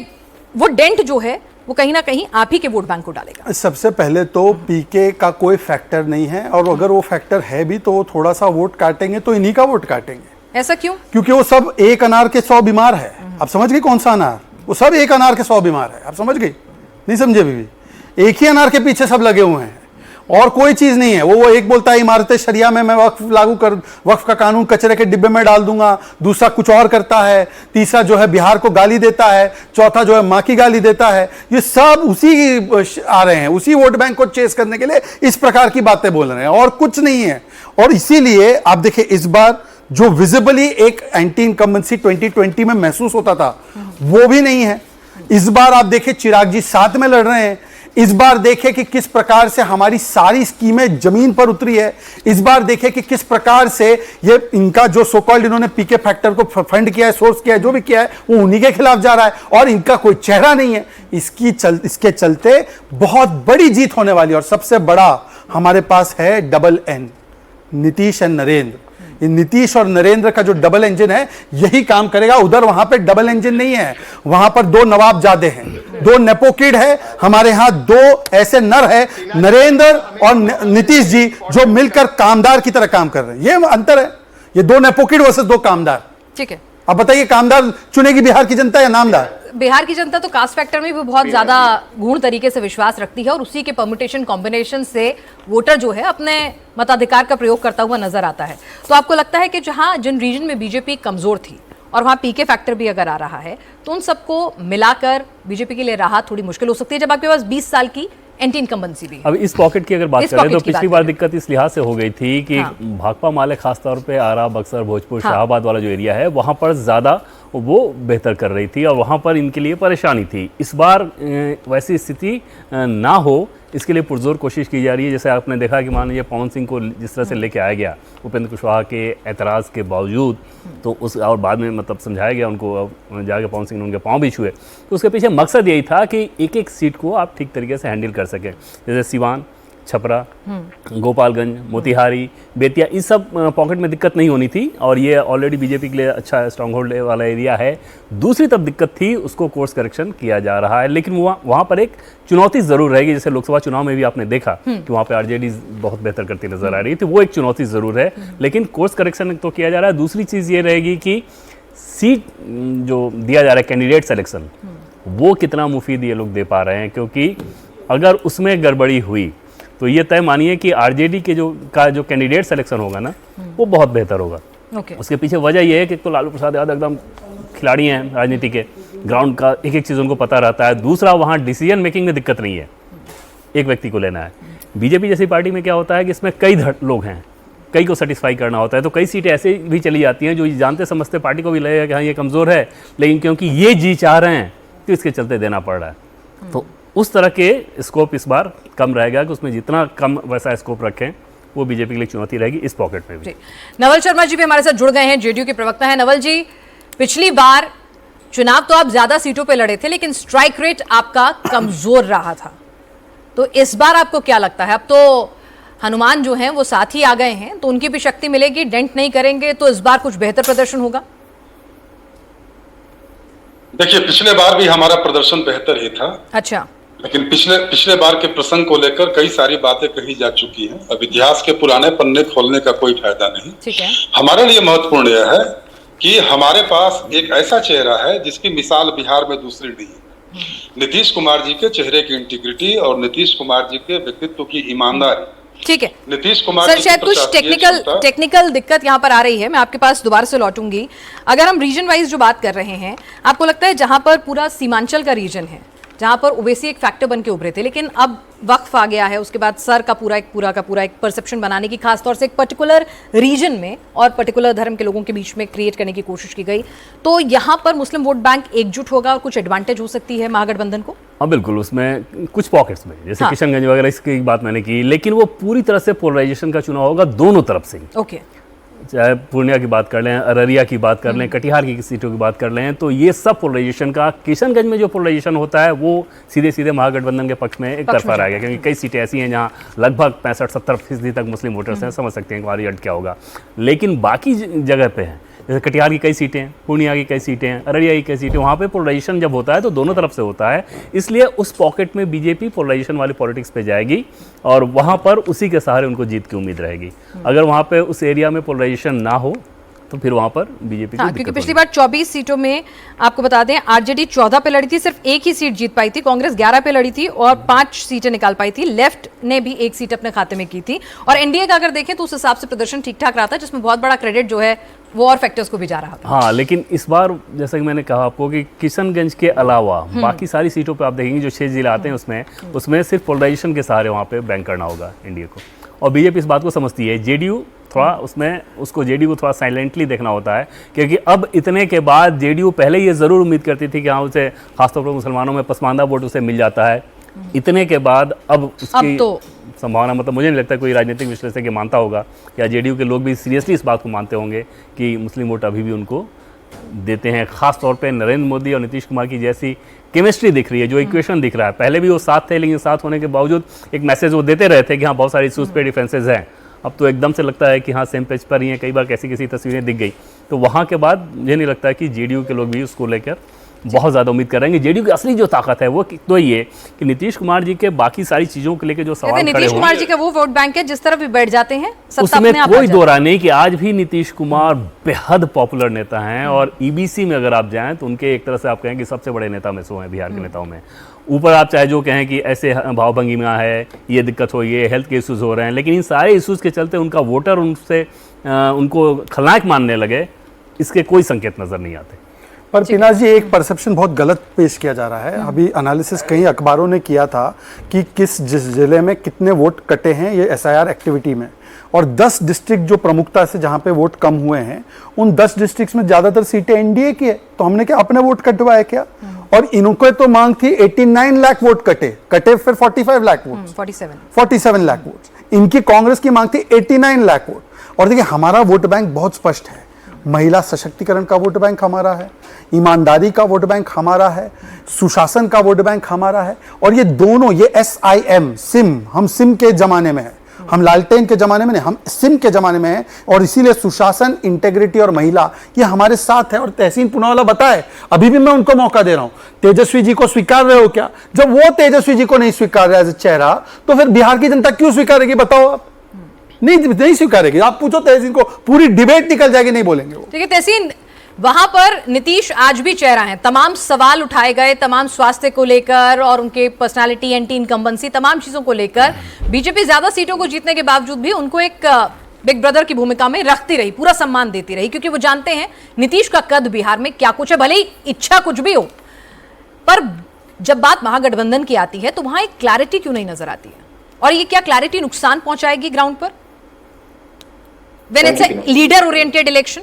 वो डेंट जो है वो कहीं ना कहीं आप ही के वोट बैंक को डालेगा। सबसे पहले तो पीके का कोई फैक्टर नहीं है, और अगर वो फैक्टर है भी तो थोड़ा सा वोट काटेंगे तो इन्हीं का वोट काटेंगे। ऐसा क्यों? क्योंकि वो सब एक अनार के 100 बीमार है। आप समझ गई कौन सा अनार? वो सब एक अनार के 100 बीमार है। आप समझ गई? नहीं समझे अभी भी? एक ही अनार के पीछे सब लगे हुए हैं और कोई चीज नहीं है। वो एक बोलता है इमारत शरिया में मैं वक्फ का कानून कचरे के डिब्बे में डाल दूंगा, दूसरा कुछ और करता है, तीसरा जो है बिहार को गाली देता है, चौथा जो है मां की गाली देता है। ये सब उसी आ रहे हैं, उसी वोट बैंक को चेस करने के लिए इस प्रकार की बातें बोल रहे हैं और कुछ नहीं है। और इसीलिए आप देखिए इस बार जो विजिबली एक एंटी इनकम्बेंसी 2020 में महसूस होता था वो भी नहीं है। इस बार आप देखिए चिराग जी साथ में लड़ रहे हैं। इस बार देखें कि किस प्रकार से हमारी सारी स्कीमें जमीन पर उतरी है। इस बार देखें कि किस प्रकार से ये इनका जो सो कॉल्ड इन्होंने पीके फैक्टर को फंड किया है, सोर्स किया है, जो भी किया है वो उन्हीं के खिलाफ जा रहा है और इनका कोई चेहरा नहीं है। इसके चलते बहुत बड़ी जीत होने वाली है। और सबसे बड़ा हमारे पास है double N, Nitish and Narendra. ये नीतीश और नरेंद्र का जो डबल इंजन है यही काम करेगा। उधर वहां पे डबल इंजन नहीं है, वहां पर दो नवाबजादे हैं, दो नेपोकिड है। हमारे यहां दो ऐसे नर है, नरेंद्र और नीतीश जी, जो मिलकर कामदार की तरह काम कर रहे हैं। ये अंतर है, ये दो नेपोकिड वर्सेस दो कामदार। ठीक है, अब बताइए कामदार चुनेगी बिहार की जनता या नामदार? बिहार की जनता तो कास्ट फैक्टर में भी बहुत ज्यादा गूढ़ तरीके से विश्वास रखती है और उसी के परम्यूटेशन कॉम्बिनेशन से वोटर जो है अपने मताधिकार का प्रयोग करता हुआ नजर आता है। तो आपको लगता है कि जिन रीजन में बीजेपी कमजोर थी और वहां पीके फैक्टर भी अगर आ रहा है तो उन सबको मिलाकर बीजेपी के लिए राहत थोड़ी मुश्किल हो सकती है, जब आपके पास 20 साल की एंटी इनकम्बेंसी भी। अब इस पॉकेट की अगर बात इस करें तो पॉकेट की पिछली बात बार करें। दिक्कत इस लिहाज से हो गई थी कि हाँ। भाकपा माले खासतौर पे आरा, बक्सर, भोजपुर, हाँ। शाहबाद वाला जो एरिया है वहाँ पर ज़्यादा वो बेहतर कर रही थी और वहाँ पर इनके लिए परेशानी थी। इस बार वैसी स्थिति ना हो इसके लिए पुरजोर कोशिश की जा रही है। जैसे आपने देखा कि मान लीजिए पवन सिंह को जिस तरह से लेके आया गया उपेंद्र कुशवाहा के एतराज़ के बावजूद, तो उस और बाद में मतलब समझाया गया उनको, जाके पवन सिंह ने उनके पाँव भी छुए। तो उसके पीछे मकसद यही था कि एक एक सीट को आप ठीक तरीके से हैंडल कर सकें। जैसे सिवान, छपरा, गोपालगंज, मोतिहारी, बेतिया, इस सब पॉकेट में दिक्कत नहीं होनी थी और ये ऑलरेडी बीजेपी के लिए अच्छा स्ट्रॉन्ग होल्ड वाला एरिया है। दूसरी तरफ दिक्कत थी, उसको कोर्स करेक्शन किया जा रहा है, लेकिन वहाँ पर एक चुनौती ज़रूर रहेगी। जैसे लोकसभा चुनाव में भी आपने देखा कि वहाँ पे आरजेडी बहुत बेहतर करती नजर आ रही थी, वो एक चुनौती ज़रूर है, लेकिन कोर्स करेक्शन तो किया जा रहा है। दूसरी चीज़ ये रहेगी कि सीट जो दिया जा रहा है कैंडिडेट सिलेक्शन, वो कितना मुफीद ये लोग दे पा रहे हैं, क्योंकि अगर उसमें गड़बड़ी हुई तो ये तय मानिए कि आरजेडी के जो कैंडिडेट सिलेक्शन होगा ना वो बहुत बेहतर होगा। ओके। उसके पीछे वजह ये है कि तो लालू प्रसाद यादव एकदम खिलाड़ी हैं राजनीति के, ग्राउंड का एक एक चीज़ उनको पता रहता है। दूसरा, वहाँ डिसीजन मेकिंग में दिक्कत नहीं है, एक व्यक्ति को लेना है। बीजेपी जैसी पार्टी में क्या होता है कि इसमें कई लोग हैं, कई को सेटिस्फाई करना होता है, तो कई सीटें ऐसे भी चली जाती हैं जो जानते समझते पार्टी को भी लगेगा कि हाँ ये कमज़ोर है, लेकिन क्योंकि ये जी चाह रहे हैं तो इसके चलते देना पड़ रहा है। तो उस तरह के स्कोप इस बार कम रहेगा कि उसमें जितना कम वैसा स्कोप रखें वो बीजेपी के लिए चुनौती रहेगी इस पॉकेट में भी। नवल शर्मा जी भी हमारे साथ जुड़ गए हैं, जेडीयू के प्रवक्ता हैं। नवल जी, पिछली बार चुनाव तो आप ज्यादा सीटों पे लड़े थे लेकिन स्ट्राइक रेट आपका कमजोर रहा था, तो इस बार आपको क्या लगता है? अब तो हनुमान जो हैं वो साथ ही आ गए हैं, तो उनकी भी शक्ति मिलेगी, डेंट नहीं करेंगे, तो इस बार कुछ बेहतर प्रदर्शन होगा? देखिए, पिछले बार भी हमारा प्रदर्शन बेहतर ही था। अच्छा। लेकिन पिछले बार के प्रसंग को लेकर कई सारी बातें कही जा चुकी हैं। अब इतिहास के पुराने पन्ने खोलने का कोई फायदा नहीं। ठीक है। हमारे लिए महत्वपूर्ण यह है कि हमारे पास एक ऐसा चेहरा है जिसकी मिसाल बिहार में दूसरी नहीं है। नीतीश कुमार जी के चेहरे की इंटीग्रिटी और नीतीश कुमार जी के व्यक्तित्व की ईमानदारी। ठीक है नीतीश कुमार सर, शायद कुछ टेक्निकल दिक्कत यहाँ पर आ रही है, मैं आपके पास दोबारा से लौटूंगी। अगर हम रीजन वाइज जो बात कर रहे हैं, आपको लगता है जहां पर पूरा सीमांचल का रीजन है, जहां पर ओवैसी एक फैक्टर बन के उभरे थे, लेकिन अब वक्फ आ गया है, उसके बाद सर का पूरा एक परसेप्शन बनाने की, खासतौर से एक पर्टिकुलर रीजन में और पर्टिकुलर धर्म के लोगों के बीच में क्रिएट करने की कोशिश की गई, तो यहाँ पर मुस्लिम वोट बैंक एकजुट होगा और कुछ एडवांटेज हो सकती है महागठबंधन को? हाँ बिल्कुल, उसमें कुछ पॉकेट्स में जैसे किशनगंज वगैरह इसकी बात मैंने की, लेकिन वो पूरी तरह से पोलराइजेशन का चुनाव होगा दोनों तरफ से। ओके। चाहे पूर्णिया की बात कर लें, अररिया की बात कर लें, कटिहार की सीटों की बात कर लें, तो ये सब पोलराइजेशन का, किशनगंज में जो पोलराइजेशन होता है वो सीधे सीधे महागठबंधन के पक्ष में एक तरफा रहेगा, क्योंकि कई सीटें ऐसी हैं जहाँ लगभग 65-70% तक मुस्लिम वोटर्स हैं, समझ सकते हैं कि हमारी रिजल्ट क्या होगा। लेकिन बाकी जगह पे हैं, जैसे कटिहार की कई सीटें हैं, पूर्णिया की कई सीटें हैं, अररिया की कई सीटें, वहाँ पे पोलराइजेशन जब होता है तो दोनों तरफ से होता है, इसलिए उस पॉकेट में बीजेपी पोलराइजेशन वाली पॉलिटिक्स पे जाएगी और वहाँ पर उसी के सहारे उनको जीत की उम्मीद रहेगी। अगर वहाँ पे उस एरिया में पोलराइजेशन ना हो तो फिर वहाँ पर बीजेपी को क्योंकि पिछली बार 24 सीटों में आपको बता दें आरजेडी 14 पे लड़ी थी, सिर्फ एक ही सीट जीत पाई थी, कांग्रेस 11 पे लड़ी थी और 5 सीटें निकाल पाई थी, लेफ्ट ने भी एक सीट अपने खाते में की थी, और एनडीए का अगर देखें तो उस हिसाब से प्रदर्शन ठीक ठाक रहा था, जिसमें बहुत बड़ा क्रेडिट जो है वो और फैक्टर्स को भी जा रहा था। हाँ, लेकिन इस बार जैसा कि मैंने कहा आपको कि किशनगंज के अलावा बाकी सारी सीटों पे आप देखेंगे जो 6 जिले आते हैं उसमें सिर्फ पोलराइजेशन के सहारे वहाँ पे बैंक करना होगा इंडिया को, और बीजेपी इस बात को समझती है। जेडीयू थोड़ा जेडीयू को थोड़ा साइलेंटली देखना होता है, क्योंकि अब इतने के बाद जेडीयू पहले ये ज़रूर उम्मीद करती थी कि हाँ उसे खासतौर पर मुसलमानों में पसमानदा वोट उसे मिल जाता है, इतने के बाद अब उसकी तो संभावना, मतलब मुझे नहीं लगता कोई राजनीतिक विश्लेषक ये मानता होगा, या जेडीयू के लोग भी सीरियसली इस बात को मानते होंगे कि मुस्लिम वोट अभी भी उनको देते हैं। खास तौर पे नरेंद्र मोदी और नीतीश कुमार की जैसी केमिस्ट्री दिख रही है, जो इक्वेशन दिख रहा है, पहले भी वो साथ थे लेकिन साथ होने के बावजूद एक मैसेज वो देते रहे थे कि हाँ बहुत सारे इशूज़ पे डिफरेंसेज हैं, अब तो एकदम से लगता है कि हाँ सेम पेज पर ही हैं, कई बार कैसी तस्वीरें दिख गई, तो वहाँ के बाद मुझे नहीं लगता है कि जेडीयू के लोग भी उसको लेकर बहुत ज़्यादा उम्मीद कर रहे हैं। जेडीयू की असली जो ताकत है वो तो ये कि नीतीश कुमार जी के बाकी सारी चीज़ों को लेकर जो सवाल खड़े नीतीश कुमार जी का वो वोट बैंक है जिस तरफ भी बैठ जाते हैं उसमें कोई दो राय नहीं कि आज भी नीतीश कुमार बेहद पॉपुलर नेता हैं, और ईबीसी में अगर आप जाएं तो उनके एक तरह से आप कहें कि सबसे बड़े नेता में से हैं बिहार के नेताओं में। ऊपर आप चाहे जो कहें कि ऐसे भावभंगी में है, ये दिक्कत हो, ये हेल्थ के इश्यूज हो रहे हैं, लेकिन इन सारे इश्यूज के चलते उनका वोटर उनको खलनायक मानने लगे, इसके कोई संकेत नज़र नहीं आते। पर पिनाज जी, एक परसेप्शन बहुत गलत पेश किया जा रहा है। अभी एनालिसिस कई अखबारों ने किया था कि जिस जिले में कितने वोट कटे हैं ये एसआईआर एक्टिविटी में, और 10 डिस्ट्रिक्ट जो प्रमुखता से जहां पे वोट कम हुए हैं, उन 10 डिस्ट्रिक्ट्स में ज्यादातर सीटें एनडीए की है। तो हमने क्या अपने वोट कटवाए क्या? और इनको तो मांग थी 89 लाख वोट कटे फिर 45 लाख वोट, 47 लाख वोट। इनकी कांग्रेस की मांग थी 89 लाख वोट। और देखिए, हमारा वोट बैंक बहुत स्पष्ट है। महिला सशक्तिकरण का वोट बैंक हमारा है, ईमानदारी का वोट बैंक हमारा है, सुशासन का वोट बैंक हमारा है। और ये दोनों, ये SIM, सिम, हम सिम के जमाने में है, हम लालटेन के जमाने में नहीं, हम सिम के जमाने में हैं। और इसीलिए सुशासन, इंटेग्रिटी और महिला ये हमारे साथ है। और तहसीन पूनावाला बताए, अभी भी मैं उनको मौका दे रहा हूं, तेजस्वी जी को स्वीकार रहे हो क्या? जब वो तेजस्वी जी को नहीं स्वीकार रहे एज ए चेहरा, तो फिर बिहार की जनता क्यों स्वीकारेगी? बताओ आप। नहीं स्वीकारेगी। आप पूछो तहसीन को, पूरी डिबेट निकल जाएगी, नहीं बोलेंगे वो। ठीक है तहसीन, वहां पर नीतीश आज भी चेहरा है। तमाम सवाल उठाए गए, तमाम स्वास्थ्य को लेकर और उनके पर्सनालिटी, एंटी इनकम्बेंसी, तमाम चीजों को लेकर बीजेपी ज्यादा सीटों को जीतने के बावजूद भी उनको एक बिग ब्रदर की भूमिका में रखती रही, पूरा सम्मान देती रही, क्योंकि वो जानते हैं नीतीश का कद बिहार में क्या कुछ है। भले ही इच्छा कुछ भी हो, पर जब बात महागठबंधन की आती है तो वहां एक क्लैरिटी क्यों नहीं नजर आती है? और ये क्या क्लैरिटी नुकसान पहुंचाएगी ग्राउंड पर when it's a leader oriented election?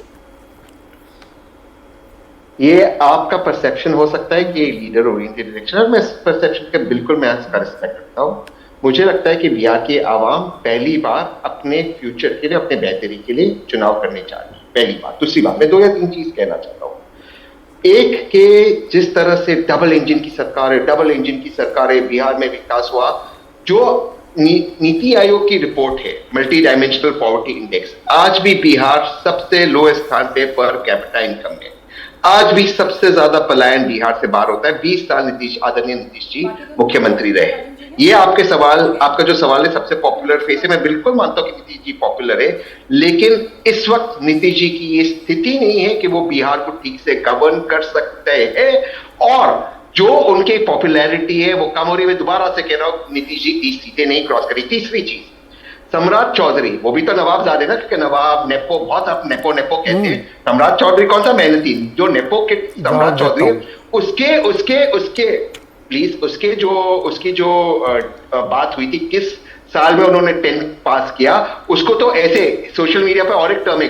ये आपका परसेप्शन हो सकता है कि ये लीडर ओरिएंटेड इलेक्शन है। मैं इस परसेप्शन का बिल्कुल मैं इसका रिस्पेक्ट करता हूँ। मुझे लगता है कि बिहार की आवाम पहली बार अपने फ्यूचर के लिए, अपने बेहतरी के लिए चुनाव करने जा रही है, पहली बार। दूसरी बात, मैं 2 या 3 चीज कहना चाहता हूँ। एक के जिस तरह से डबल इंजन की सरकार है, बिहार में विकास हुआ। जो नीति आयोग की रिपोर्ट है, मल्टी डायमेंशनल पॉवर्टी इंडेक्स, आज भी बिहार सबसे लोएस्ट स्थान पे पर कैपिटा इनकम में। आज भी सबसे ज्यादा पलायन बिहार से बाहर होता है। 20 साल आदरणीय नीतीश जी मुख्यमंत्री रहे। ये आपका जो सवाल है, सबसे पॉपुलर फेस है, मैं बिल्कुल मानता हूं कि नीतीश जी पॉपुलर है, लेकिन इस वक्त नीतीश जी की ये स्थिति नहीं है कि वो बिहार को ठीक से गवर्न कर सकते हैं। और जो उनकी पॉपुलैरिटी है वो कम हो रही है। दोबारा से कह रहा हूं, नीतीश जी 30 सीटें नहीं क्रॉस करी। तीसरी चीज, सम्राट चौधरी, वो भी तो नवाबजादे ना, क्योंकि नवाब नेपो, बहुत आप नेपो कहते हैं। सम्राट चौधरी कौन सा मेहनती, जो नेपो के सम्राट चौधरी, उसकी जो बात हुई थी, किस साल में उन्होंने 10th पास किया, उसको तो ऐसे सोशल मीडिया पे और एक टर्म है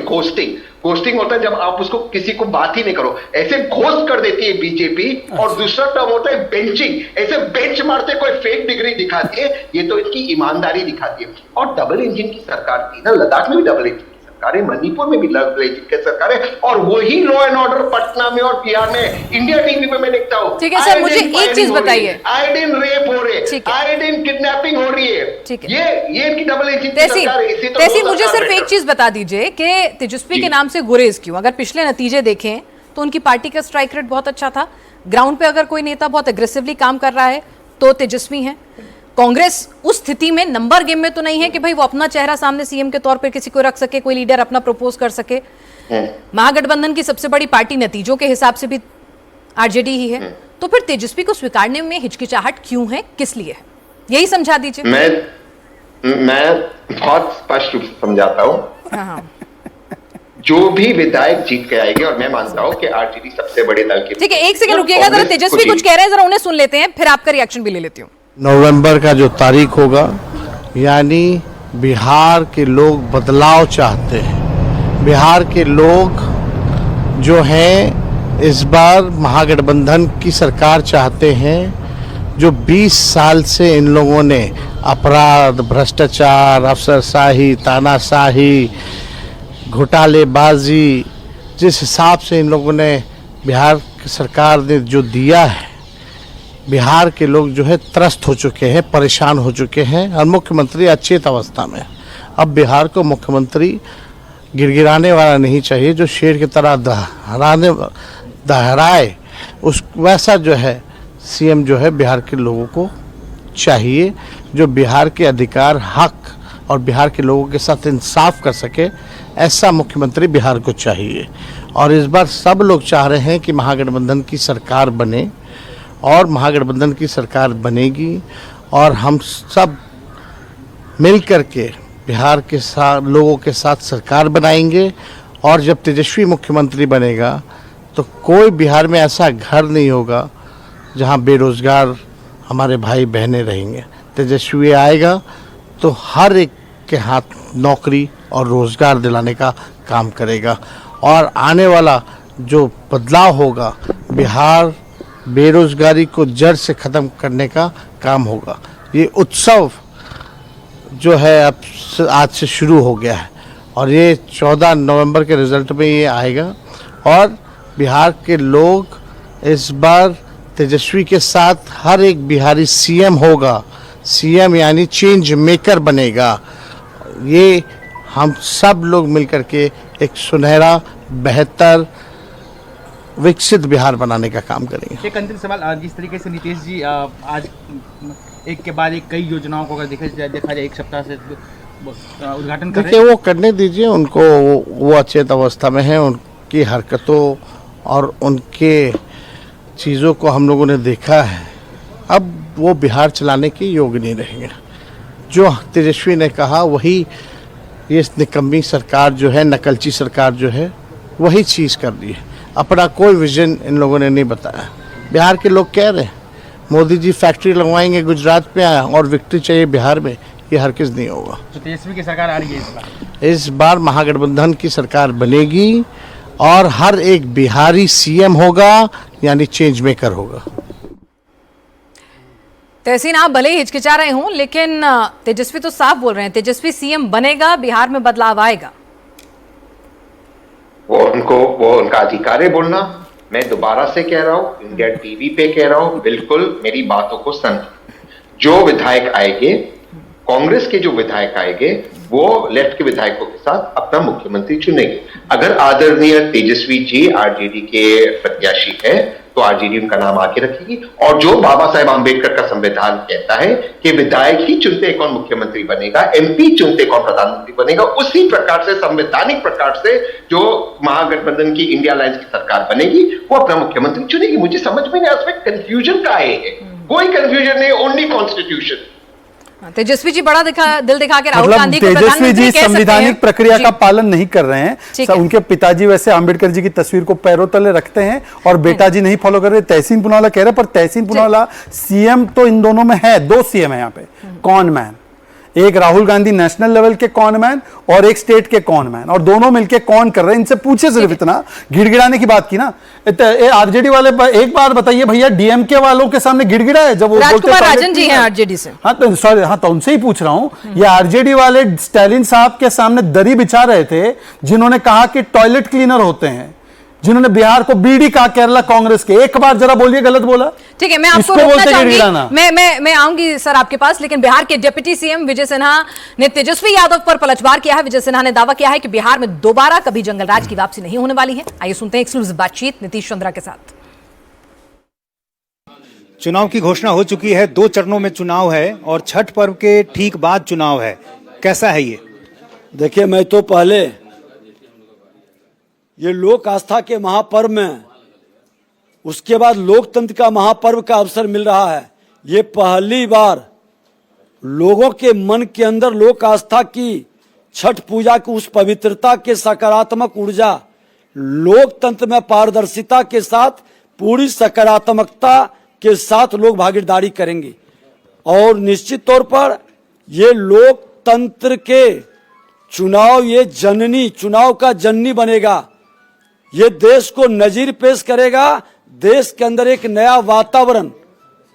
घोस्टिंग होता है, जब आप उसको किसी को बात ही नहीं करो, ऐसे घोस्ट कर देती है बीजेपी। और दूसरा टर्म होता है बेंचिंग, ऐसे बेंच मारते कोई फेक डिग्री दिखाती है। ये तो इनकी ईमानदारी दिखाती है। और डबल इंजन की सरकार थी ना, लद्दाख में भी डबल इंजन की सरकार है, मणिपुर में भी डबल इंजन की सरकार है, और वही लॉ एंड ऑर्डर पटना में और बिहार में इंडिया टीवी पे मैं देखता हूँ। ठीक है सर, मुझे एक चीज बताइए, आयोडीन रेप हो रहे हैं, आयोडीन किडनैपिंग हो रही है। ठीक है, ये इनकी डबल इंजन की सरकार है। तहसीन, मुझे सिर्फ एक चीज बता दीजिए कि तेजस्वी के नाम से गुरेज क्यों? अगर पिछले नतीजे देखें तो उनकी पार्टी का स्ट्राइक रेट बहुत अच्छा था। ग्राउंड पे अगर कोई नेता बहुत एग्रेसिवली काम कर रहा है तो तेजस्वी हैं। कांग्रेस उस स्थिति में नंबर गेम में तो नहीं है कि भाई वो अपना चेहरा सामने सीएम के तौर पर किसी को रख सके, कोई लीडर अपना प्रपोज कर सके। महागठबंधन की सबसे बड़ी पार्टी नतीजों के हिसाब से भी आरजेडी ही है। तो फिर तेजस्वी को स्वीकारने में हिचकिचाहट क्यों है, किस लिए है, यही समझा दीजिए। मैं बहुत स्पष्ट रूप से समझाता हूँ। जो भी विधायक जीत के आएंगे, और मैं मानता हूं कि आरजेडी सबसे बड़े दल के। ठीक है, एक सेकंड रुकिएगा, जरा तेजस्वी कुछ कह रहे हैं, जरा उन्हें सुन लेते हैं, फिर आपका रिएक्शन भी ले लेती हूँ। नवंबर का जो तारीख होगा, यानी बिहार के लोग बदलाव चाहते हैं। बिहार के लोग जो हैं इस बार महागठबंधन की सरकार चाहते हैं। जो 20 साल से इन लोगों ने अपराध, भ्रष्टाचार, अफसरशाही, तानाशाही, घोटालेबाजी, जिस हिसाब से इन लोगों ने बिहार की सरकार ने जो दिया है, बिहार के लोग जो है त्रस्त हो चुके हैं, परेशान हो चुके हैं। और मुख्यमंत्री अचेत अवस्था में। अब बिहार को मुख्यमंत्री गिड़गिड़ाने वाला नहीं चाहिए, जो शेर की तरह दहराए, उस वैसा जो है सीएम जो है बिहार के लोगों को चाहिए, जो बिहार के अधिकार, हक और बिहार के लोगों के साथ इंसाफ कर सके। ऐसा मुख्यमंत्री बिहार को चाहिए। और इस बार सब लोग चाह रहे हैं कि महागठबंधन की सरकार बने, और महागठबंधन की सरकार बनेगी, और हम सब मिल कर के बिहार के साथ लोगों के साथ सरकार बनाएंगे। और जब तेजस्वी मुख्यमंत्री बनेगा तो कोई बिहार में ऐसा घर नहीं होगा जहां बेरोजगार हमारे भाई बहनें रहेंगे। तेजस्वी आएगा तो हर एक के हाथ नौकरी और रोजगार दिलाने का काम करेगा, और आने वाला जो बदलाव होगा, बिहार बेरोजगारी को जड़ से ख़त्म करने का काम होगा। ये उत्सव जो है अब आज से शुरू हो गया है, और ये 14 नवंबर के रिजल्ट में ये आएगा, और बिहार के लोग इस बार तेजस्वी के साथ हर एक बिहारी सीएम होगा। सीएम यानी चेंज मेकर बनेगा। ये हम सब लोग मिलकर के एक सुनहरा, बेहतर, विकसित बिहार बनाने का काम करेंगे। एक अंतिम सवाल, जिस तरीके से नीतीश जी आज एक के बाद एक कई योजनाओं को अगर देखा जाए एक सप्ताह से उद्घाटन कर रहे देखिए, वो करने दीजिए उनको, वो अचेत अवस्था में है। उनकी हरकतों और उनके चीज़ों को हम लोगों ने देखा है। अब वो बिहार चलाने के योग्य नहीं रहेंगे। जो तेजस्वी ने कहा वही ये निकम्मी सरकार जो है, नकलची सरकार जो है, वही चीज़ कर रही है। अपना कोई विजन इन लोगों ने नहीं बताया। बिहार के लोग कह रहे हैं मोदी जी फैक्ट्री लगवाएंगे गुजरात में और विक्ट्री चाहिए बिहार में, ये हरगिज़ नहीं होगा। तो तेजस्वी की सरकार आ रही है इस बार? इस बार महागठबंधन की सरकार बनेगी और हर एक बिहारी सीएम होगा, यानी चेंज मेकर होगा। तहसीन, आप भले ही हिचकिचा रहे हों, लेकिन तेजस्वी तो साफ बोल रहे हैं, तेजस्वी सीएम बनेगा, बिहार में बदलाव आएगा। वो उनका अधिकार है बोलना। मैं दोबारा से कह रहा हूं, इंडिया टीवी पे कह रहा हूं, बिल्कुल मेरी बातों को सुन। जो विधायक आएंगे, कांग्रेस के जो विधायक आएंगे, वो लेफ्ट के विधायकों के साथ अपना मुख्यमंत्री चुनेंगे। अगर आदरणीय तेजस्वी जी आरजेडी के प्रत्याशी है तो आरजेडी उनका नाम आगे रखेगी। और जो बाबा साहेब आंबेडकर का संविधान कहता है कि विधायक ही चुनते कौन मुख्यमंत्री बनेगा, एमपी चुनते कौन प्रधानमंत्री बनेगा, उसी प्रकार से, संवैधानिक प्रकार से जो महागठबंधन की इंडिया अलायंस की सरकार बनेगी, वो अपना मुख्यमंत्री चुनेगी। मुझे समझ में नहीं, इसमें कंफ्यूजन का है। कोई कंफ्यूजन नहीं, ओनली कॉन्स्टिट्यूशन। तेजस्वी जी बड़ा दिल दिखा के राहुल मतलब गांधी को तेजस्वी प्रधानमंत्री जी कह सकते हैं। संवैधानिक प्रक्रिया का पालन नहीं कर रहे हैं। ठीक है। उनके पिताजी वैसे आंबेडकर जी की तस्वीर को पैरों तले रखते हैं और बेटा जी नहीं फॉलो कर रहे। तहसीन पुनावाला कह रहे, पर तहसीन पुनावाला सीएम तो इन दोनों में है, दो सीएम है यहाँ पे, कॉन मैन। एक राहुल गांधी नेशनल लेवल के कॉन मैन और एक स्टेट के कॉन मैन, और दोनों मिलके कौन कर रहे हैं। इनसे पूछे सिर्फ इतना, गिड़गिड़ाने की बात की ना, आरजेडी वाले एक बात बताइए भैया, डीएमके वालों के सामने गिड़गिड़ा है जब वो राजकुमार राजन जी हैं आरजेडी से। हाँ तो सॉरी, हाँ तो उनसे ही पूछ रहा हूं। ये आरजेडी वाले स्टालिन साहब के सामने दरी बिछा रहे थे, जिन्होंने कहा कि टॉयलेट क्लीनर होते हैं, जिन्होंने बिहार को बीडी कहा केरला कांग्रेस के। एक बार जरा बोलिए, गलत बोला? ठीक है, मैं आपको रोकना चाहूंगी, मैं आऊंगी सर आपके पास, लेकिन बिहार के डिप्टी सीएम विजय सिन्हा ने तेजस्वी यादव पर पलटवार किया है। विजय सिन्हा ने दावा किया है कि बिहार में दोबारा कभी जंगल राज की वापसी नहीं होने वाली है। आइए सुनते हैं एक्सक्लूसिव बातचीत नीतीश चंद्रा के साथ। चुनाव की घोषणा हो चुकी है, 2 चरणों में चुनाव है और छठ पर्व के ठीक बाद चुनाव है। कैसा है ये? देखिए, मैं तो पहले ये लोक आस्था के महापर्व में, उसके बाद लोकतंत्र का महापर्व का अवसर मिल रहा है। ये पहली बार लोगों के मन के अंदर लोक आस्था की, छठ पूजा की उस पवित्रता के सकारात्मक ऊर्जा, लोकतंत्र में पारदर्शिता के साथ पूरी सकारात्मकता के साथ लोग भागीदारी करेंगे। और निश्चित तौर पर ये लोकतंत्र के चुनाव, ये जननी, चुनाव का जननी बनेगा। ये देश को नजीर पेश करेगा। देश के अंदर एक नया वातावरण,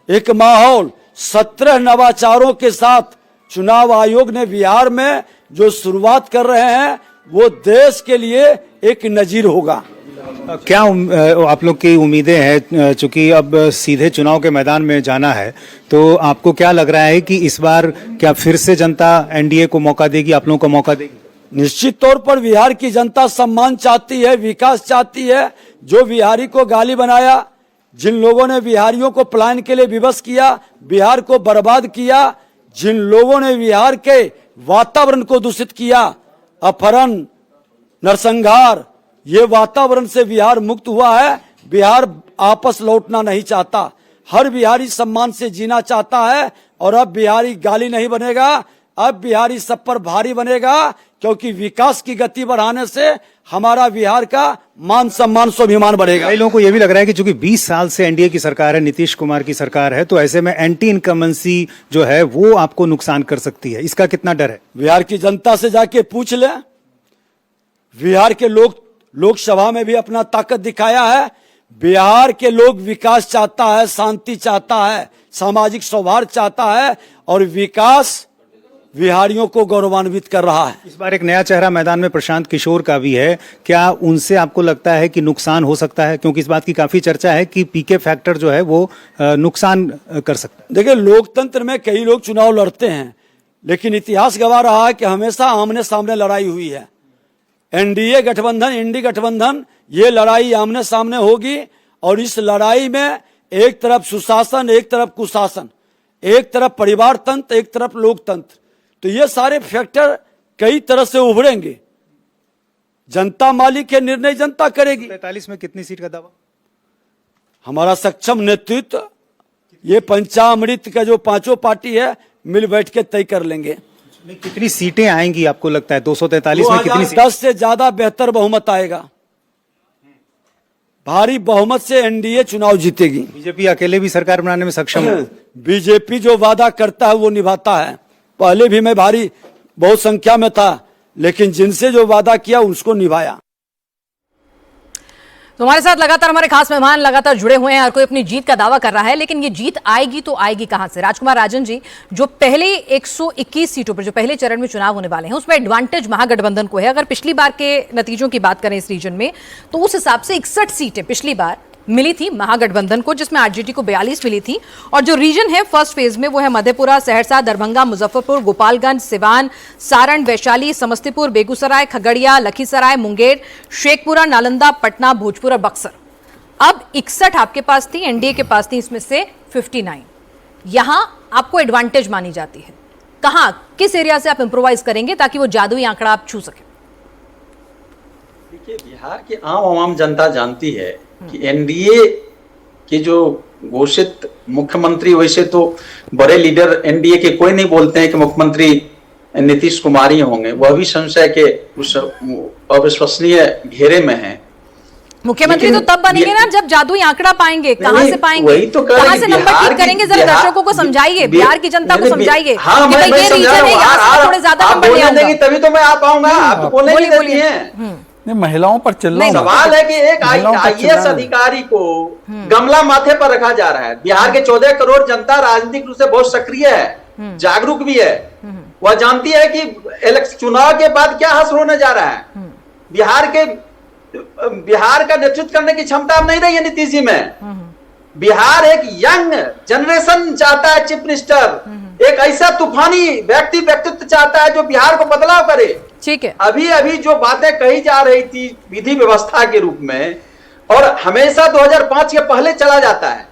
एक माहौल, 17 नवाचारों के साथ चुनाव आयोग ने बिहार में जो शुरुआत कर रहे हैं, वो देश के लिए एक नजीर होगा। क्या आप लोग की उम्मीदें हैं? चूंकि अब सीधे चुनाव के मैदान में जाना है, तो आपको क्या लग रहा है कि इस बार क्या फिर से जनता एनडीए को मौका देगी, आप लोगों को मौका देगी? निश्चित तौर पर बिहार की जनता सम्मान चाहती है, विकास चाहती है। जो बिहारी को गाली बनाया, जिन लोगों ने बिहारियों को पलायन के लिए विवश किया, बिहार को बर्बाद किया, जिन लोगों ने बिहार के वातावरण को दूषित किया, अपहरण, नरसंहार, ये वातावरण से बिहार मुक्त हुआ है। बिहार आपस लौटना नहीं चाहता। हर बिहारी सम्मान से जीना चाहता है। और अब बिहारी गाली नहीं बनेगा, अब बिहार इस सब पर भारी बनेगा, क्योंकि विकास की गति बढ़ाने से हमारा बिहार का मान सम्मान स्वाभिमान बढ़ेगा। कई लोगों को यह भी लग रहा है कि चूंकि 20 साल से एनडीए की सरकार है, नीतीश कुमार की सरकार है, तो ऐसे में एंटी इनकम्बेंसी जो है वो आपको नुकसान कर सकती है, इसका कितना डर है? बिहार की जनता से जाके पूछ ले। बिहार के लोकसभा में भी अपना ताकत दिखाया है। बिहार के लोग विकास चाहता है, शांति चाहता है, सामाजिक सौहार्द चाहता है, और विकास बिहारियों को गौरवान्वित कर रहा है। इस बार एक नया चेहरा मैदान में प्रशांत किशोर का भी है, क्या उनसे आपको लगता है कि नुकसान हो सकता है? क्योंकि इस बात की काफी चर्चा है कि पीके फैक्टर जो है वो नुकसान कर सकता है। देखिए, लोकतंत्र में कई लोग चुनाव लड़ते हैं, लेकिन इतिहास गवाह रहा है कि हमेशा आमने सामने लड़ाई हुई है। एनडीए गठबंधन, इंडी गठबंधन, ये लड़ाई आमने सामने होगी, और इस लड़ाई में एक तरफ सुशासन, एक तरफ कुशासन, एक तरफ परिवार तंत्र, एक तरफ लोकतंत्र, तो ये सारे फैक्टर कई तरह से उभरेंगे। जनता मालिक है, निर्णय जनता करेगी। 43 में कितनी सीट का दावा? हमारा सक्षम नेतृत्व, ये पंचामृत का जो पांचों पार्टी है, मिल बैठ के तय कर लेंगे। कितनी सीटें आएंगी आपको लगता है? 243 में कितनी? 10 से ज्यादा बेहतर बहुमत आएगा। भारी बहुमत से एनडीए चुनाव जीतेगी। बीजेपी अकेले भी सरकार बनाने में सक्षम है? बीजेपी जो वादा करता है वो निभाता है। पहले भी मैं भारी बहुत संख्या में था, लेकिन जिनसे जो वादा किया उसको निभाया। तो हमारे साथ लगातार हमारे खास मेहमान लगातार जुड़े हुए हैं, हर कोई अपनी जीत का दावा कर रहा है, लेकिन ये जीत आएगी तो आएगी कहां से? राजकुमार राजन जी, जो पहले 121 सीटों पर जो पहले चरण में चुनाव होने वाले हैं, उसमें एडवांटेज महागठबंधन को है। अगर पिछली बार के नतीजों की बात करें इस रीजन में, तो उस हिसाब से 61 सीटें पिछली बार मिली थी महागठबंधन को, जिसमें आरजेडी को 42 मिली थी। और जो रीजन है फर्स्ट फेज में वो है मधेपुरा, सहरसा, दरभंगा, मुजफ्फरपुर, गोपालगंज, सिवान, सारण, वैशाली, समस्तीपुर, बेगूसराय, खगड़िया, लखीसराय, मुंगेर, शेखपुरा, नालंदा, पटना, भोजपुर और बक्सर। अब 61 आपके पास थी, एनडीए के पास थी, इसमें से 59 यहां आपको एडवांटेज मानी जाती है। कहां, किस एरिया से आप इंप्रोवाइज करेंगे ताकि वो जादुई आंकड़ा आप छू सके? देखिए, बिहार की आम जनता जानती है कि एनडीए के जो घोषित मुख्यमंत्री, वैसे तो बड़े लीडर एनडीए के कोई नहीं बोलते हैं कि मुख्यमंत्री नीतीश कुमार ही होंगे, वह भी संशय के उस अविश्वसनीय घेरे में है। मुख्यमंत्री तो तब बनेंगे ना जब जादुई आंकड़ा पाएंगे। कहां से पाएंगे? वही तो कहां से नंबर ठीक करेंगे? जरा दर्शकों को समझाइए, बिहार की जनता को समझाइए कि भाई ये रीजन है, यहाँ से थोड़े ज्यादा नंबर ले आऊंगा। तभी तो मैं आ पाऊंगा, आप बोलने नहीं देती हैं। नहीं, महिलाओं पर चल रहा सवाल है कि एक आईएएस अधिकारी को गमला माथे पर रखा जा रहा है। बिहार के 14 करोड़ जनता राजनीतिक रूप से बहुत सक्रिय है, जागरूक भी है। वह जानती है कि चुनाव के बाद क्या हासिल होने जा रहा है। बिहार का नेतृत्व करने की क्षमता अब नहीं रही है नीतीश जी में। बिहार एक यंग जनरेशन चाहता है चीफ मिनिस्टर, एक ऐसा तूफानी व्यक्तित्व चाहता है जो बिहार को बदलाव करे। ठीक है, अभी जो बातें कही जा रही थी विधि व्यवस्था के रूप में, और हमेशा 2005 के पहले चला जाता है।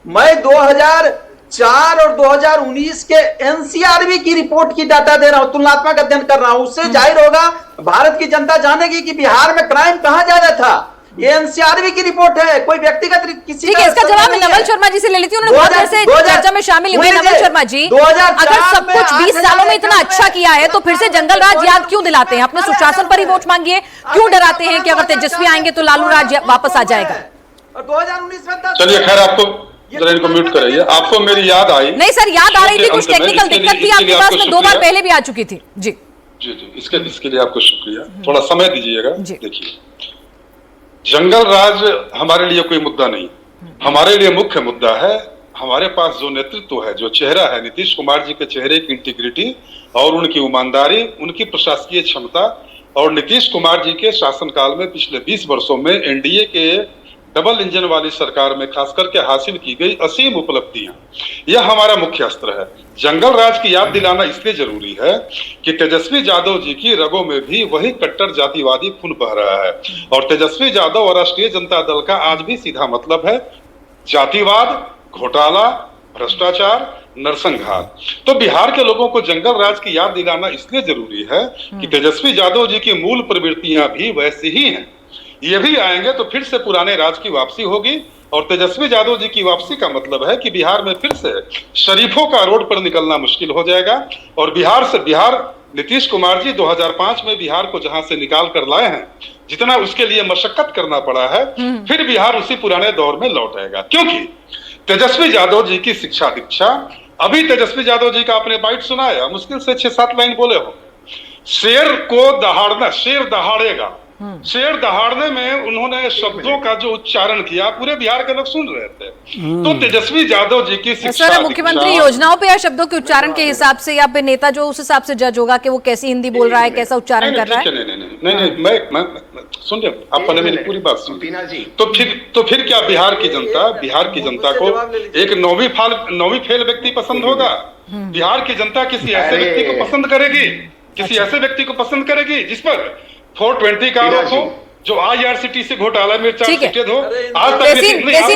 मैं 2004 और 2019 के एनसीआरबी की रिपोर्ट की डाटा दे रहा हूं, तुलनात्मक अध्ययन कर रहा हूं। उससे जाहिर होगा भारत की जनता जानेगी कि बिहार में क्राइम कहां ज्यादा था। ये एनसीआरबी की रिपोर्ट है, कोई व्यक्तिगत किसी ठीक है। इसका जवाब मैं नवल शर्मा जी से ले लेती हूँ, उन्होंने बहुत देर से चर्चा में शामिल हुए। नवल शर्मा जी, अगर सब कुछ 20 सालों में इतना अच्छा किया है तो फिर से जंगल राज याद क्यों दिलाते हैं? अपने सुशासन पर ही वोट मांगिए। क्यों डराते हैं कि अगर तेजस्वी आएंगे तो लालू राज वापस आ जाएगा? 2019 में चलिए, खैर, आपको जरा इनको म्यूट कराइए। आपको मेरी याद आई? नहीं सर, याद आ रही थी, कुछ टेक्निकल दिक्कत थी आपके पास में, 2 बार पहले भी आ चुकी थी। जी जी, इसके लिए आपको शुक्रिया। थोड़ा समय दीजिएगा। देखिए, जंगल राज हमारे लिए कोई मुद्दा नहीं, हमारे लिए मुख्य मुद्दा है हमारे पास जो नेतृत्व है, जो चेहरा है, नीतीश कुमार जी के चेहरे की इंटीग्रिटी और उनकी ईमानदारी, उनकी प्रशासकीय क्षमता, और नीतीश कुमार जी के शासनकाल में पिछले 20 वर्षों में एनडीए के डबल इंजन वाली सरकार में खास करके हासिल की गई असीम उपलब्धियां, यह हमारा मुख्य अस्त्र है। जंगल राज की याद दिलाना इसलिए जरूरी है कि तेजस्वी यादव जी की रगों में भी वही कट्टर जातिवादी खून बह रहा है, और तेजस्वी यादव और राष्ट्रीय जनता दल का आज भी सीधा मतलब है जातिवाद, घोटाला, भ्रष्टाचार, नरसंहार। तो बिहार के लोगों को जंगल राज की याद दिलाना इसलिए जरूरी है कि तेजस्वी यादव जी की मूल प्रवृत्तियां भी वैसी ही हैं। ये भी आएंगे तो फिर से पुराने राज की वापसी होगी। और तेजस्वी यादव जी की वापसी का मतलब है कि बिहार में फिर से शरीफों का रोड पर निकलना मुश्किल हो जाएगा। और बिहार नीतीश कुमार जी 2005 में बिहार को जहां से निकाल कर लाए हैं, जितना उसके लिए मशक्कत करना पड़ा है, फिर बिहार उसी पुराने दौर में लौट आएगा। क्योंकि तेजस्वी यादव जी की शिक्षा दीक्षा, अभी तेजस्वी यादव जी का आपने बाइट सुनाया, मुश्किल से 6-7 लाइन बोले हो। शेर को दहाड़ना, शेर दहाड़ेगा, शेर दहाड़ने में उन्होंने शब्दों का जो उच्चारण किया पूरे बिहार के लोग सुन रहे थे। तो तेजस्वी यादव जी की शिक्षा, सर, मुख्यमंत्री योजनाओं पे या शब्दों के उच्चारण के हिसाब से या फिर नेता जो उस हिसाब से जज होगा कि वो कैसी हिंदी बोल रहा है, कैसा उच्चारण कर रहा है? नहीं, मैं सुन रहे, आप पहले मेरी पूरी बात सुन। तो फिर क्या बिहार की जनता को एक 9वीं फेल व्यक्ति पसंद होगा? बिहार की जनता किसी ऐसे व्यक्ति को पसंद करेगी, जिस पर 420 का आरोप हो, जो IRCTC घोटाला में 4 सीटें हो।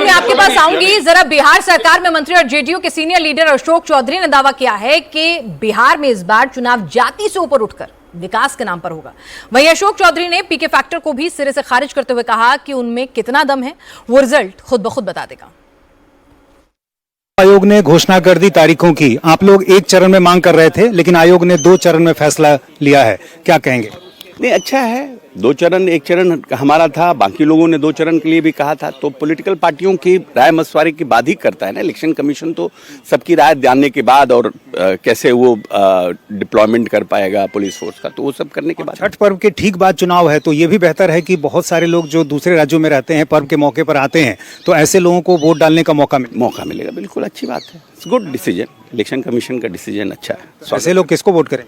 मैं आपके पास आऊंगी। जरा बिहार सरकार में मंत्री और जेडीयू के सीनियर लीडर अशोक चौधरी ने दावा किया है कि बिहार में इस बार चुनाव जाति से ऊपर उठकर विकास के नाम पर होगा। वहीं अशोक चौधरी ने पीके फैक्टर को भी सिरे से खारिज करते हुए कहा कि उनमें कितना दम है वो रिजल्ट खुद ब खुद बता देगा। आयोग ने घोषणा कर दी तारीखों की। आप लोग एक चरण में मांग कर रहे थे, लेकिन आयोग ने 2 चरण में फैसला लिया है, क्या कहेंगे? नहीं, अच्छा है। 2 चरण, 1 चरण हमारा था, बाकी लोगों ने 2 चरण के लिए भी कहा था। तो पॉलिटिकल पार्टियों की राय मशवरे के बाद ही करता है ना। इलेक्शन कमीशन तो सबकी राय जानने के बाद और कैसे वो डिप्लॉयमेंट कर पाएगा पुलिस फोर्स का, तो वो सब करने के बाद। छठ पर्व के ठीक बाद चुनाव है, तो ये भी बेहतर है कि बहुत सारे लोग जो दूसरे राज्यों में रहते हैं पर्व के मौके पर आते हैं, तो ऐसे लोगों को वोट डालने का मौका मिलेगा। बिल्कुल अच्छी बात है, it's good decision. Election commission का डिसीजन अच्छा है। ऐसे लोग किसको वोट करें?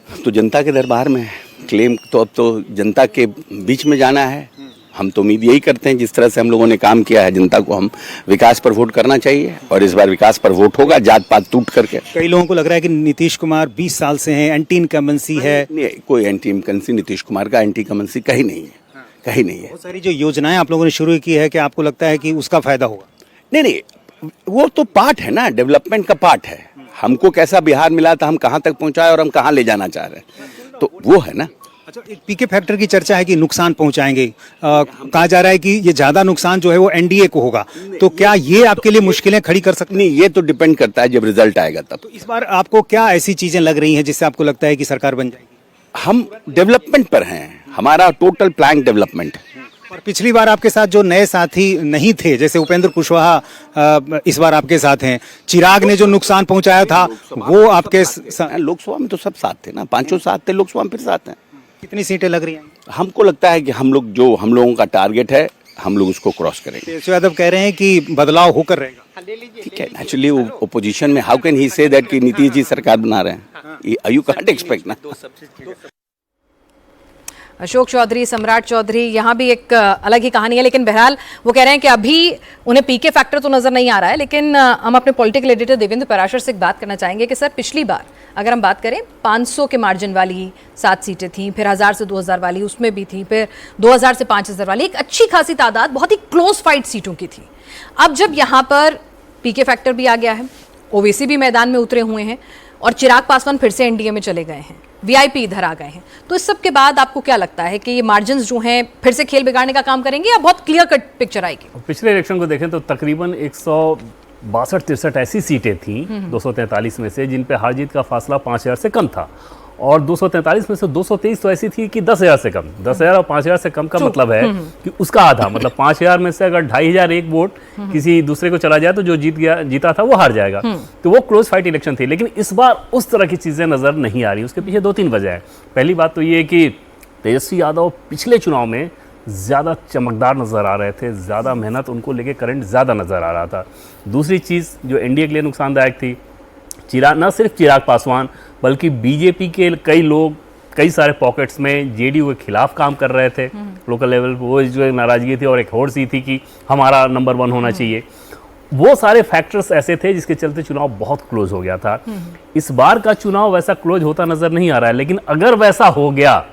तो जनता के दरबार में क्लेम तो अब तो जनता के बीच में जाना है। हम तो उम्मीद यही करते हैं, जिस तरह से हम लोगों ने काम किया है, जनता को हम विकास पर वोट करना चाहिए और इस बार विकास पर वोट होगा, जात पात टूट करके। कई लोगों को लग रहा है कि नीतीश कुमार 20 साल से हैं, एंटी इनकम्बेंसी है। कोई एंटी इनकम्बेंसी नीतीश कुमार का एंटी इनकम्बेंसी कहीं नहीं है। बहुत सारी जो योजनाएं आप लोगों ने शुरू की है, कि आपको लगता है कि उसका फायदा होगा? नहीं, वो तो पार्ट है ना, डेवलपमेंट का पार्ट है। हमको कैसा बिहार मिला था, हम कहाँ तक पहुँचाए और हम कहाँ ले जाना चाह रहे हैं, तो वो है ना। अच्छा, एक पीके फैक्टर की चर्चा है कि नुकसान पहुंचाएंगे। कहा जा रहा है कि ये ज्यादा नुकसान जो है वो एनडीए को होगा, तो क्या ये आपके लिए मुश्किलें खड़ी कर सकते? नहीं, ये तो डिपेंड करता है जब रिजल्ट आएगा तब। तो इस बार आपको क्या ऐसी चीजें लग रही हैं जिससे आपको लगता है कि सरकार बन जाएगी? हम डेवलपमेंट पर हैं, हमारा टोटल प्लान डेवलपमेंट। और पिछली बार आपके साथ जो नए साथी नहीं थे, जैसे उपेंद्र कुशवाहा इस बार आपके साथ हैं, चिराग ने जो नुकसान पहुंचाया था वो आपके लोकसभा में तो सब साथ थे ना, 5 साथ थे, लोकसभा में फिर साथ हैं। कितनी सीटें लग रही हैं? हमको लगता है कि हम लोगों का टारगेट है, हम लोग उसको क्रॉस करेंगे। तेजस्वी यादव कह रहे हैं कि बदलाव होकर रहेगा। ठीक है, एक्चुअली ओपोजिशन में how can he say that कि नीतीश जी सरकार बना रहे हैं, यू कांट एक्सपेक्ट ना। अशोक चौधरी, सम्राट चौधरी, यहाँ भी एक अलग ही कहानी है, लेकिन बहरहाल वो कह रहे हैं कि अभी उन्हें पीके फैक्टर तो नजर नहीं आ रहा है। लेकिन हम अपने पॉलिटिकल एडिटर देवेंद्र पराशर से एक बात करना चाहेंगे कि सर, पिछली बार अगर हम बात करें 500 के मार्जिन वाली 7 सीटें थी, फिर 1000 से 2000 वाली उसमें भी थी, फिर 2000 से 5000 वाली, एक अच्छी खासी तादाद बहुत ही क्लोज फाइट सीटों की थी। अब जब यहाँ पर पीके फैक्टर भी आ गया है, ओवैसी भी मैदान में उतरे हुए हैं और चिराग पासवान फिर से एनडीए में चले गए हैं, वीआईपी इधर आ गए हैं, तो इस सब के बाद आपको क्या लगता है कि ये मार्जिन्स जो हैं फिर से खेल बिगाड़ने का काम करेंगे या बहुत क्लियर कट पिक्चर आएगी? पिछले इलेक्शन को देखें तो तकरीबन 162-63 ऐसी सीटें थी 243 में से जिन पे हार जीत का फासला 5000 से कम था, और 243 में से 223 तो ऐसी थी कि 10,000 से कम। 10,000 और 5,000 से कम का मतलब है कि उसका आधा, मतलब 5,000 में से अगर 2,500 एक वोट किसी दूसरे को चला जाए तो जो जीता था वो हार जाएगा। तो वो क्लोज फाइट इलेक्शन थी। लेकिन इस बार उस तरह की चीज़ें नज़र नहीं आ रही। उसके पीछे 2-3 वजह है। पहली बात तो ये कि तेजस्वी यादव पिछले चुनाव में ज़्यादा चमकदार नज़र आ रहे थे, ज़्यादा मेहनत उनको लेके करंट ज़्यादा नज़र आ रहा था। दूसरी चीज़ जो एनडीए के लिए नुकसानदायक थी, न सिर्फ चिराग पासवान बल्कि बीजेपी के कई लोग कई सारे पॉकेट्स में जेडीयू के खिलाफ काम कर रहे थे लोकल लेवल पर। वो जो नाराज़गी थी और एक और सी थी कि हमारा नंबर 1 होना चाहिए। वो सारे फैक्टर्स ऐसे थे जिसके चलते चुनाव बहुत क्लोज हो गया था। इस बार का चुनाव वैसा क्लोज होता नज़र नहीं आ रहा है, लेकिन अगर वैसा हो गया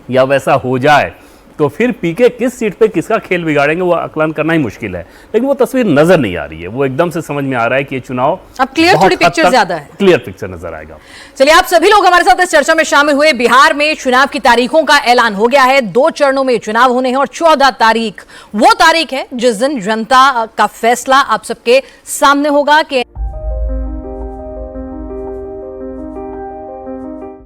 या वैसा हो जाए तो फिर पीके किस सीट पे किसका खेल बिगाड़ेंगे वो आकलन करना ही मुश्किल है, लेकिन वो तस्वीर नजर नहीं आ रही है। वो एकदम से समझ में आ रहा है कि ये चुनाव अब क्लियर थोड़ी पिक्चर ज्यादा है, क्लियर पिक्चर नजर आएगा। चलिए, आप सभी लोग हमारे साथ इस चर्चा में शामिल हुए। बिहार में चुनाव की तारीखों का ऐलान हो गया है। 2 चरणों में चुनाव होने हैं और 14 तारीख वो तारीख है जिस दिन जनता का फैसला आप सबके सामने होगा कि